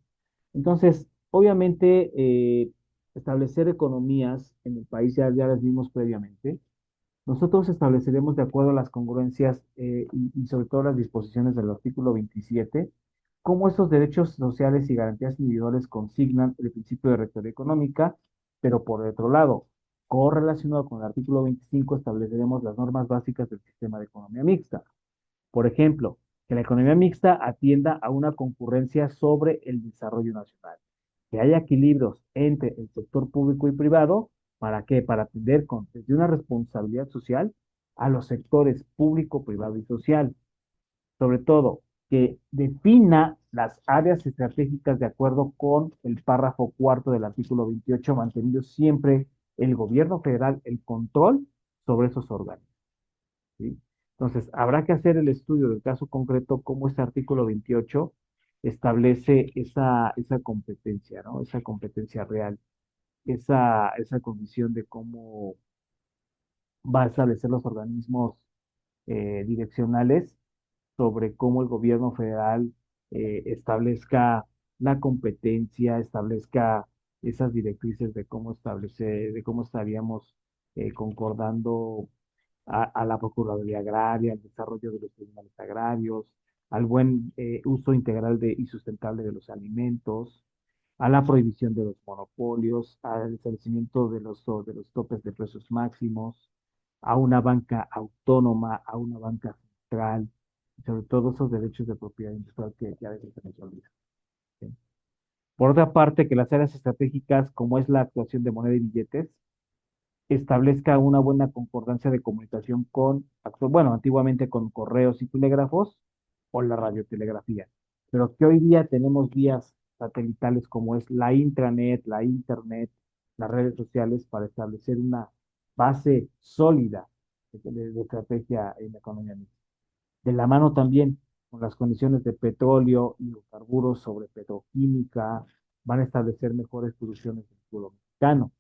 Entonces, obviamente, establecer economías en el país ya las vimos previamente. Nosotros estableceremos de acuerdo a las congruencias y sobre todo las disposiciones del artículo 27, cómo esos derechos sociales y garantías individuales consignan el principio de rectoría económica, pero por otro lado, correlacionado con el artículo 25, estableceremos las normas básicas del sistema de economía mixta. Por ejemplo, que la economía mixta atienda a una concurrencia sobre el desarrollo nacional, que haya equilibrios entre el sector público y privado. ¿Para qué? Para atender desde una responsabilidad social a los sectores público, privado y social. Sobre todo, que defina las áreas estratégicas de acuerdo con el párrafo cuarto del artículo 28, manteniendo siempre el gobierno federal el control sobre esos órganos. ¿Sí? Entonces, habrá que hacer el estudio del caso concreto, cómo este artículo 28 establece esa competencia, ¿no? Esa competencia real, esa condición de cómo va a establecer los organismos direccionales sobre cómo el gobierno federal establezca la competencia, establezca esas directrices de cómo establecer, de cómo estaríamos concordando a la Procuraduría Agraria, al desarrollo de los tribunales agrarios, al buen uso integral y sustentable de los alimentos, a la prohibición de los monopolios, al establecimiento de los topes de precios máximos, a una banca autónoma, a una banca central, y sobre todo esos derechos de propiedad industrial que a veces se nos olvidan. ¿Sí? Por otra parte, que las áreas estratégicas, como es la actuación de moneda y billetes, establezca una buena concordancia de comunicación bueno, antiguamente con correos y telégrafos o la radiotelegrafía, pero que hoy día tenemos vías satelitales como es la intranet, la internet, las redes sociales para establecer una base sólida de estrategia en la economía mixta. De la mano también con las condiciones de petróleo, hidrocarburos sobre petroquímica, van a establecer mejores producciones del suelo mexicano,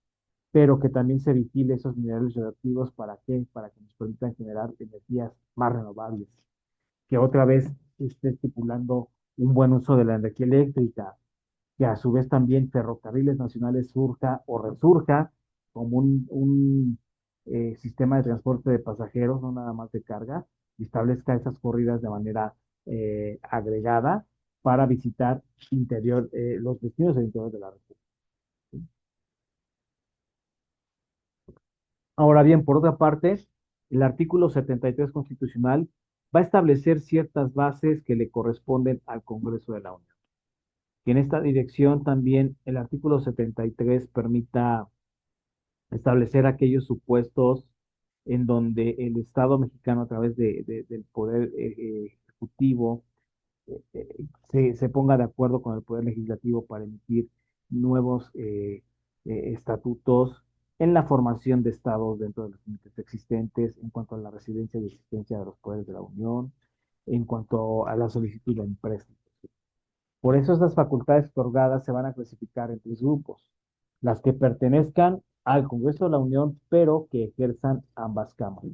pero que también se vigile esos minerales radioactivos. ¿Para qué? Para que nos permitan generar energías más renovables, que otra vez se esté estipulando un buen uso de la energía eléctrica, que a su vez también Ferrocarriles Nacionales surja o resurja como un sistema de transporte de pasajeros, no nada más de carga, y establezca esas corridas de manera agregada para visitar los destinos del interior de la República. Ahora bien, por otra parte, el artículo 73 constitucional va a establecer ciertas bases que le corresponden al Congreso de la Unión. Y en esta dirección también el artículo 73 permita establecer aquellos supuestos en donde el Estado mexicano a través del Poder Ejecutivo se ponga de acuerdo con el Poder Legislativo para emitir nuevos estatutos en la formación de estados dentro de los límites existentes, en cuanto a la residencia y existencia de los poderes de la Unión, en cuanto a la solicitud de empréstamos. Por eso estas facultades otorgadas se van a clasificar en tres grupos: las que pertenezcan al Congreso de la Unión, pero que ejerzan ambas cámaras,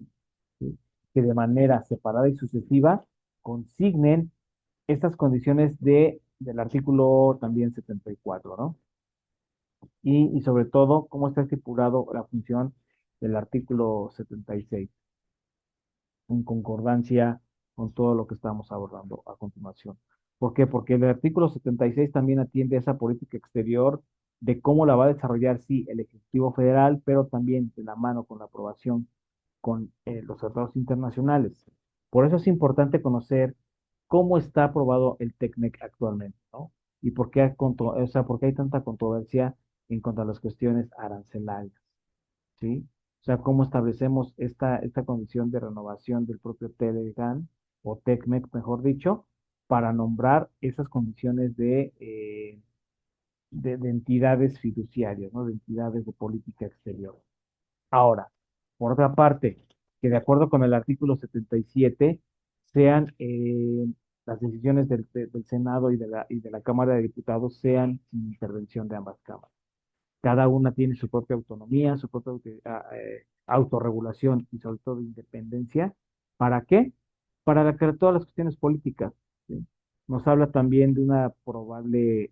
¿sí? Que de manera separada y sucesiva consignen estas condiciones del artículo también 74, ¿no? Y sobre todo, cómo está estipulado la función del artículo 76, en concordancia con todo lo que estamos abordando a continuación. ¿Por qué? Porque el artículo 76 también atiende a esa política exterior de cómo la va a desarrollar, sí, el Ejecutivo Federal, pero también de la mano con la aprobación con los tratados internacionales. Por eso es importante conocer cómo está aprobado el TECMEC actualmente, ¿no? Y por qué, o sea, por qué hay tanta controversia en cuanto a las cuestiones arancelarias, ¿sí? O sea, cómo establecemos esta condición de renovación del propio TEDEGAN, o TECMEC, mejor dicho, para nombrar esas condiciones de entidades fiduciarias, ¿no? De entidades de política exterior. Ahora, por otra parte, que de acuerdo con el artículo 77, sean las decisiones del Senado y de la Cámara de Diputados sean sin intervención de ambas cámaras. Cada una tiene su propia autonomía, su propia autorregulación y sobre todo independencia. ¿Para qué? Para aclarar todas las cuestiones políticas, ¿sí? Nos habla también de una probable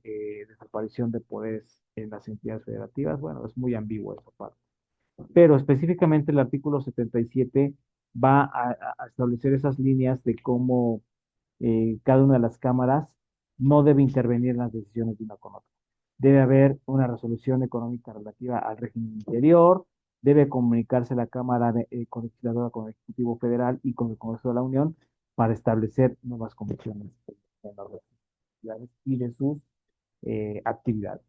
desaparición de poderes en las entidades federativas. Bueno, es muy ambiguo esa parte. Pero específicamente el artículo 77 va a establecer esas líneas de cómo cada una de las cámaras no debe intervenir en las decisiones de una con otra. Debe haber una resolución económica relativa al régimen interior, debe comunicarse la Legisladora con el Ejecutivo Federal y con el Congreso de la Unión para establecer nuevas condiciones en las actividades y de sus actividades.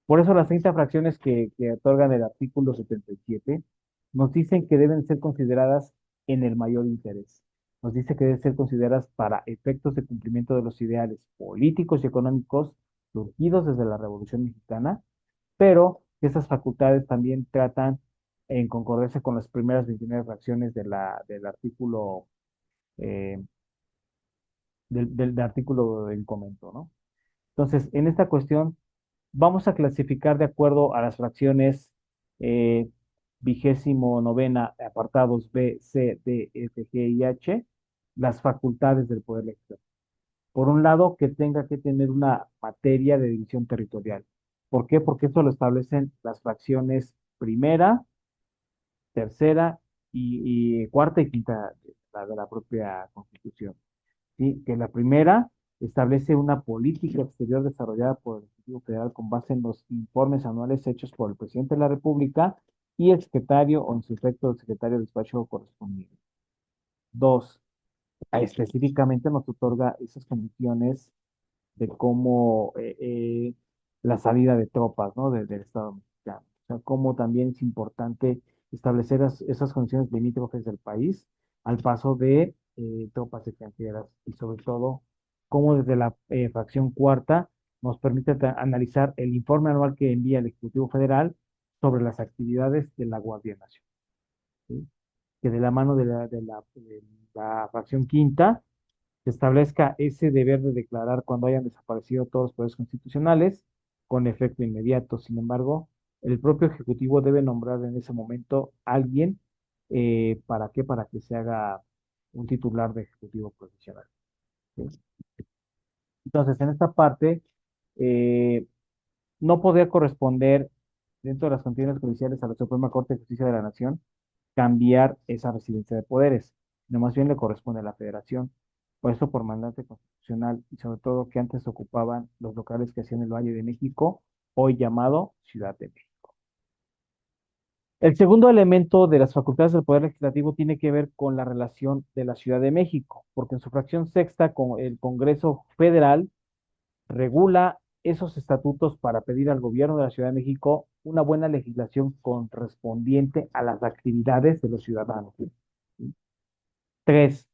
Por eso las 30 fracciones que otorgan el artículo 77 nos dicen que deben ser consideradas en el mayor interés. Nos dice que deben ser consideradas para efectos de cumplimiento de los ideales políticos y económicos surgidos desde la Revolución Mexicana, pero que esas facultades también tratan en concordancia con las primeras 29 fracciones del artículo, eh, del artículo en comento, ¿no? Entonces, en esta cuestión, vamos a clasificar de acuerdo a las fracciones eh, 29, apartados B, C, D, F, G y H, las facultades del Poder Legislativo. Por un lado, que tenga que tener una materia de división territorial. ¿Por qué? Porque eso lo establecen las fracciones primera, tercera y cuarta y quinta de la propia Constitución. ¿sí? Que la primera establece una política exterior desarrollada por el Ejecutivo Federal con base en los informes anuales hechos por el presidente de la República y el secretario o en su efecto el secretario de despacho correspondiente. Dos, específicamente nos otorga esas condiciones de cómo la salida de tropas, ¿no? Del Estado mexicano. O sea, cómo también es importante establecer esas condiciones limítrofes del país al paso de tropas extranjeras y sobre todo cómo desde la fracción cuarta nos permite analizar el informe anual que envía el Ejecutivo Federal sobre las actividades de la Guardia Nacional, ¿sí? Que de la mano de la fracción quinta se establezca ese deber de declarar cuando hayan desaparecido todos los poderes constitucionales con efecto inmediato. Sin embargo, el propio Ejecutivo debe nombrar en ese momento a alguien. ¿Para qué? Para que se haga un titular de Ejecutivo profesional. ¿Sí? Entonces, en esta parte, eh, no podría corresponder dentro de las condiciones judiciales a la Suprema Corte de Justicia de la Nación cambiar esa residencia de poderes, no más bien le corresponde a la Federación. Por eso, por mandato constitucional y sobre todo que antes ocupaban los locales que hacían el Valle de México, hoy llamado Ciudad de México. El segundo elemento de las facultades del Poder Legislativo tiene que ver con la relación de la Ciudad de México, porque en su fracción sexta, con el Congreso Federal regula esos estatutos para pedir al gobierno de la Ciudad de México una buena legislación correspondiente a las actividades de los ciudadanos. Tres,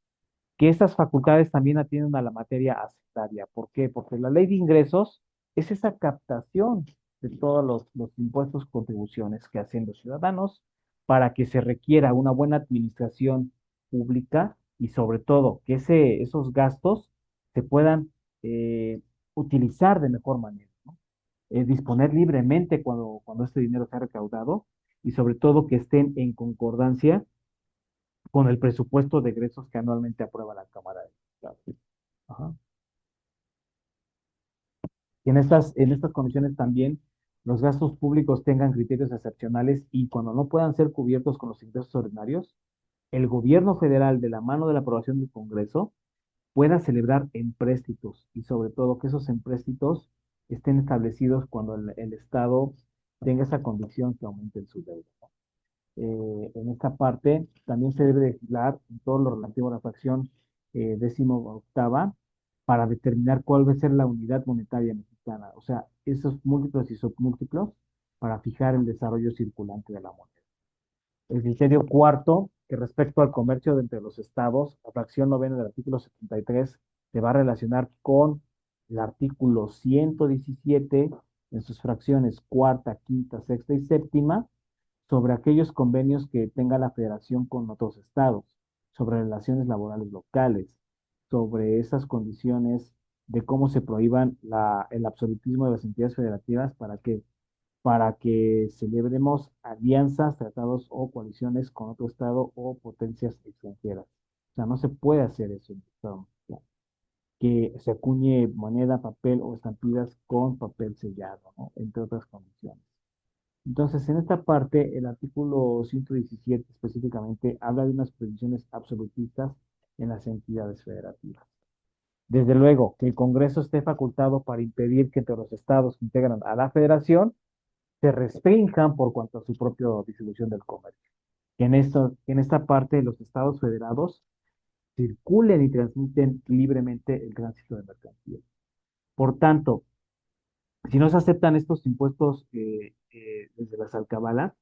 que estas facultades también atienden a la materia hacendaria. ¿Por qué? Porque la ley de ingresos es esa captación de todos los impuestos, contribuciones que hacen los ciudadanos para que se requiera una buena administración pública y sobre todo que esos gastos se puedan utilizar de mejor manera, ¿no? Disponer libremente cuando este dinero sea recaudado y sobre todo que estén en concordancia con el presupuesto de egresos que anualmente aprueba la Cámara de Diputados. Ajá. Y en estas condiciones también los gastos públicos tengan criterios excepcionales y cuando no puedan ser cubiertos con los ingresos ordinarios, el gobierno federal, de la mano de la aprobación del Congreso, pueda celebrar empréstitos y sobre todo que esos empréstitos estén establecidos cuando el Estado tenga esa condición que aumente su deuda. En esta parte también se debe legislar en todo lo relativo a la fracción décimo octava para determinar cuál va a ser la unidad monetaria mexicana, o sea, esos múltiplos y submúltiplos para fijar el desarrollo circulante de la moneda. El criterio cuarto, que respecto al comercio entre los estados, la fracción novena del artículo 73 se va a relacionar con el artículo 117 en sus fracciones cuarta, quinta, sexta y séptima sobre aquellos convenios que tenga la federación con otros estados, sobre relaciones laborales locales, sobre esas condiciones de cómo se prohíban el absolutismo de las entidades federativas para que celebremos alianzas, tratados o coaliciones con otro estado o potencias extranjeras. O sea, no se puede hacer eso en el Estado mexicano, que se acuñe moneda, papel o estampidas con papel sellado, ¿no? Entre otras condiciones. Entonces, en esta parte, el artículo 117 específicamente habla de unas prohibiciones absolutistas en las entidades federativas. Desde luego, que el Congreso esté facultado para impedir que entre los estados que integran a la federación se restrinjan por cuanto a su propia distribución del comercio. Que en esta parte los estados federados circulen y transmiten libremente el tránsito de mercancías. Por tanto, si no se aceptan estos impuestos desde las alcabalas,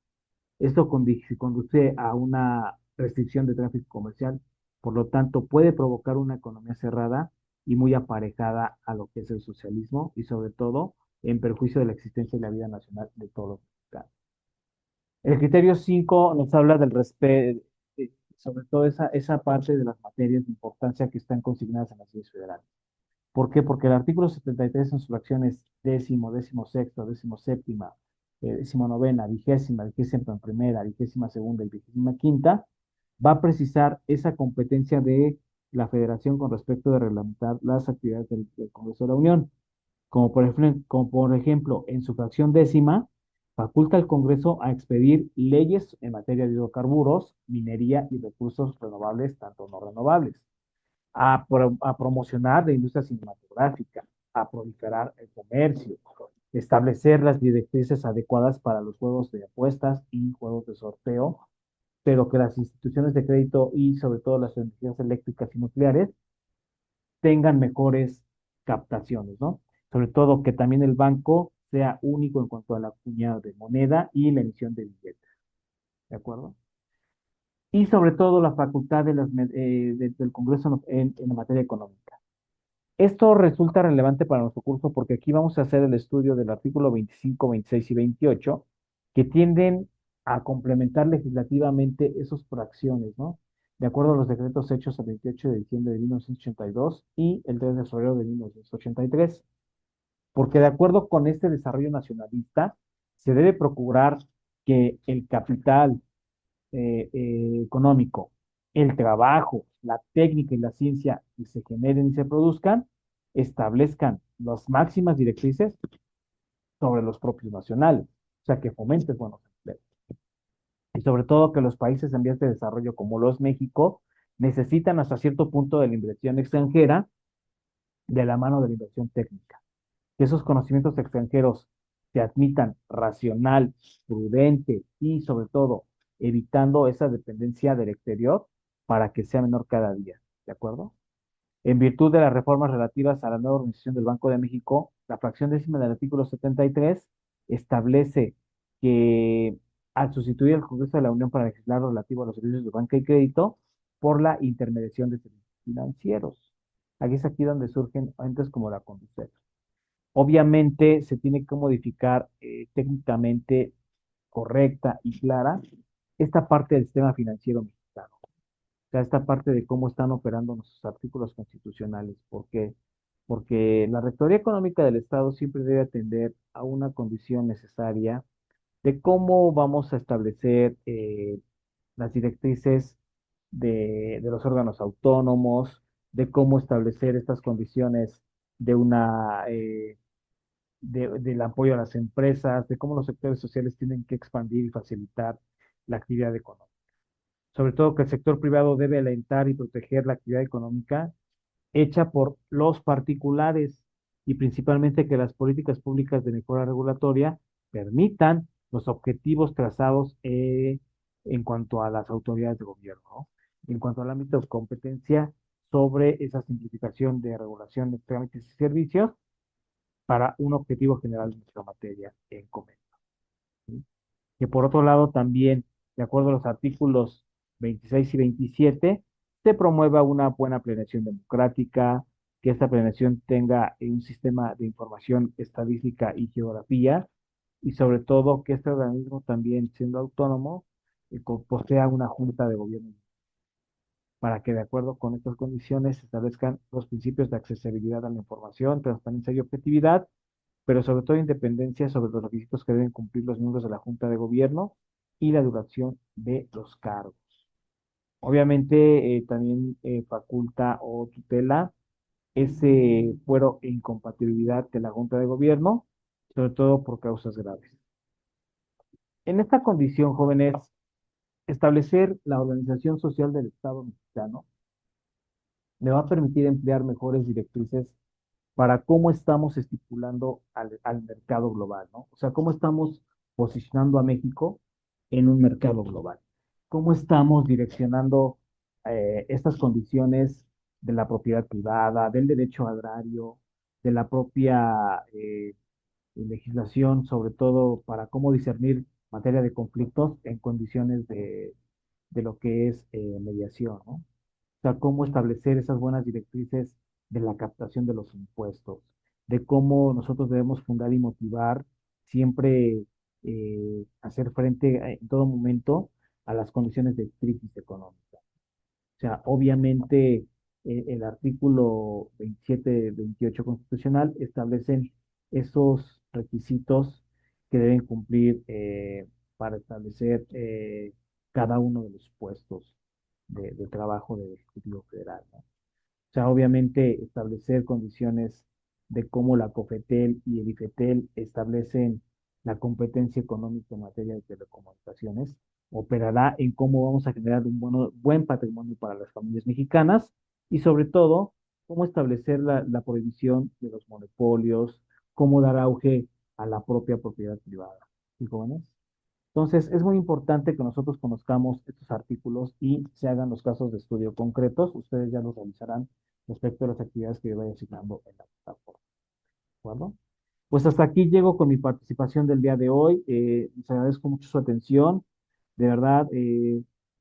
esto conduce a una restricción de tráfico comercial, por lo tanto puede provocar una economía cerrada y muy aparejada a lo que es el socialismo y sobre todo en perjuicio de la existencia y la vida nacional de todos los mexicanos. El criterio 5 nos habla del respeto, sobre todo esa parte de las materias de importancia que están consignadas en las leyes federales. ¿Por qué? Porque el artículo 73 en sus fracciones décimo, décimo sexto, décimo séptima, décimo novena, vigésima, vigésima primera, vigésima segunda y vigésima quinta, va a precisar esa competencia de la federación con respecto de reglamentar las actividades del Congreso de la Unión. Como por ejemplo, en su fracción décima, faculta al Congreso a expedir leyes en materia de hidrocarburos, minería y recursos renovables, tanto no renovables. a promocionar la industria cinematográfica, a proliferar el comercio, establecer las directrices adecuadas para los juegos de apuestas y juegos de sorteo, pero que las instituciones de crédito y sobre todo las energías eléctricas y nucleares tengan mejores captaciones, ¿no? Sobre todo que también el banco sea único en cuanto a la cuña de moneda y la emisión de billetes, ¿de acuerdo? Y sobre todo la facultad del Congreso en la materia económica. Esto resulta relevante para nuestro curso porque aquí vamos a hacer el estudio del artículo 25, 26 y 28 que tienden a complementar legislativamente esas fracciones, ¿no? De acuerdo a los decretos hechos el 28 de diciembre de 1982 y el 3 de febrero de 1983. Porque de acuerdo con este desarrollo nacionalista, se debe procurar que el capital económico, el trabajo, la técnica y la ciencia que se generen y se produzcan, establezcan las máximas directrices sobre los propios nacionales, o sea, que fomenten buenos empleos. Y sobre todo que los países en vías de desarrollo como los México necesitan hasta cierto punto de la inversión extranjera de la mano de la inversión técnica. Que esos conocimientos extranjeros se admitan racional, prudente y sobre todo evitando esa dependencia del exterior para que sea menor cada día. ¿De acuerdo? En virtud de las reformas relativas a la nueva organización del Banco de México, la fracción décima del artículo 73 establece que al sustituir el Congreso de la Unión para legislar lo relativo a los servicios de banca y crédito por la intermediación de servicios financieros. Aquí es aquí donde surgen entes como la Conducef. Obviamente se tiene que modificar técnicamente correcta y clara esta parte del sistema financiero mexicano. O sea, esta parte de cómo están operando nuestros artículos constitucionales. ¿Por qué? Porque la Rectoría Económica del Estado siempre debe atender a una condición necesaria de cómo vamos a establecer las directrices de los órganos autónomos, de cómo establecer estas condiciones de una del apoyo a las empresas, de cómo los sectores sociales tienen que expandir y facilitar la actividad económica. Sobre todo que el sector privado debe alentar y proteger la actividad económica hecha por los particulares y principalmente que las políticas públicas de mejora regulatoria permitan los objetivos trazados en cuanto a las autoridades de gobierno, ¿no? En cuanto al ámbito de competencia sobre esa simplificación de regulación de trámites y servicios para un objetivo general de nuestra materia en comercio. ¿Sí? Que por otro lado también, de acuerdo a los artículos 26 y 27, se promueva una buena planeación democrática, que esta planeación tenga un sistema de información estadística y geografía, y sobre todo que este organismo también, siendo autónomo, posea una junta de gobierno para que de acuerdo con estas condiciones se establezcan los principios de accesibilidad a la información, transparencia y objetividad, pero sobre todo independencia sobre los requisitos que deben cumplir los miembros de la Junta de Gobierno y la duración de los cargos. Obviamente también faculta o tutela ese fuero e incompatibilidad de la Junta de Gobierno, sobre todo por causas graves. En esta condición, jóvenes, establecer la organización social del Estado mexicano me va a permitir emplear mejores directrices para cómo estamos estipulando al mercado global, ¿no? O sea, cómo estamos posicionando a México en un mercado global. Cómo estamos direccionando estas condiciones de la propiedad privada, del derecho agrario, de la propia legislación, sobre todo para cómo discernir materia de conflictos en condiciones de lo que es mediación, ¿no? O sea, cómo establecer esas buenas directrices de la captación de los impuestos, de cómo nosotros debemos fundar y motivar siempre hacer frente en todo momento a las condiciones de crisis económica. O sea, obviamente el artículo 27, 28 constitucional establecen esos requisitos que deben cumplir para establecer cada uno de los puestos de trabajo del Ejecutivo Federal, ¿no? O sea, obviamente establecer condiciones de cómo la COFETEL y el IFETEL establecen la competencia económica en materia de telecomunicaciones, operará en cómo vamos a generar un buen patrimonio para las familias mexicanas y sobre todo, cómo establecer la prohibición de los monopolios, cómo dar auge a la propia propiedad privada. ¿Sí, jóvenes? Entonces, es muy importante que nosotros conozcamos estos artículos y se hagan los casos de estudio concretos. Ustedes ya los realizarán respecto a las actividades que yo vaya asignando en la plataforma. ¿De acuerdo? Pues hasta aquí llego con mi participación del día de hoy. Les agradezco mucho su atención. De verdad,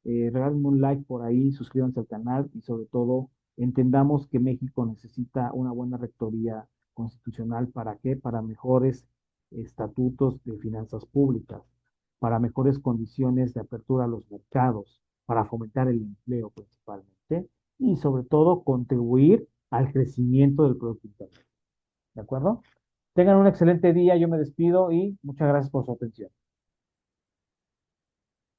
regálenme un like por ahí, suscríbanse al canal y sobre todo entendamos que México necesita una buena rectoría constitucional. ¿Para qué? Para mejores estatutos de finanzas públicas, para mejores condiciones de apertura a los mercados, para fomentar el empleo principalmente y sobre todo contribuir al crecimiento del Producto Interno. ¿De acuerdo? Tengan un excelente día, yo me despido y muchas gracias por su atención.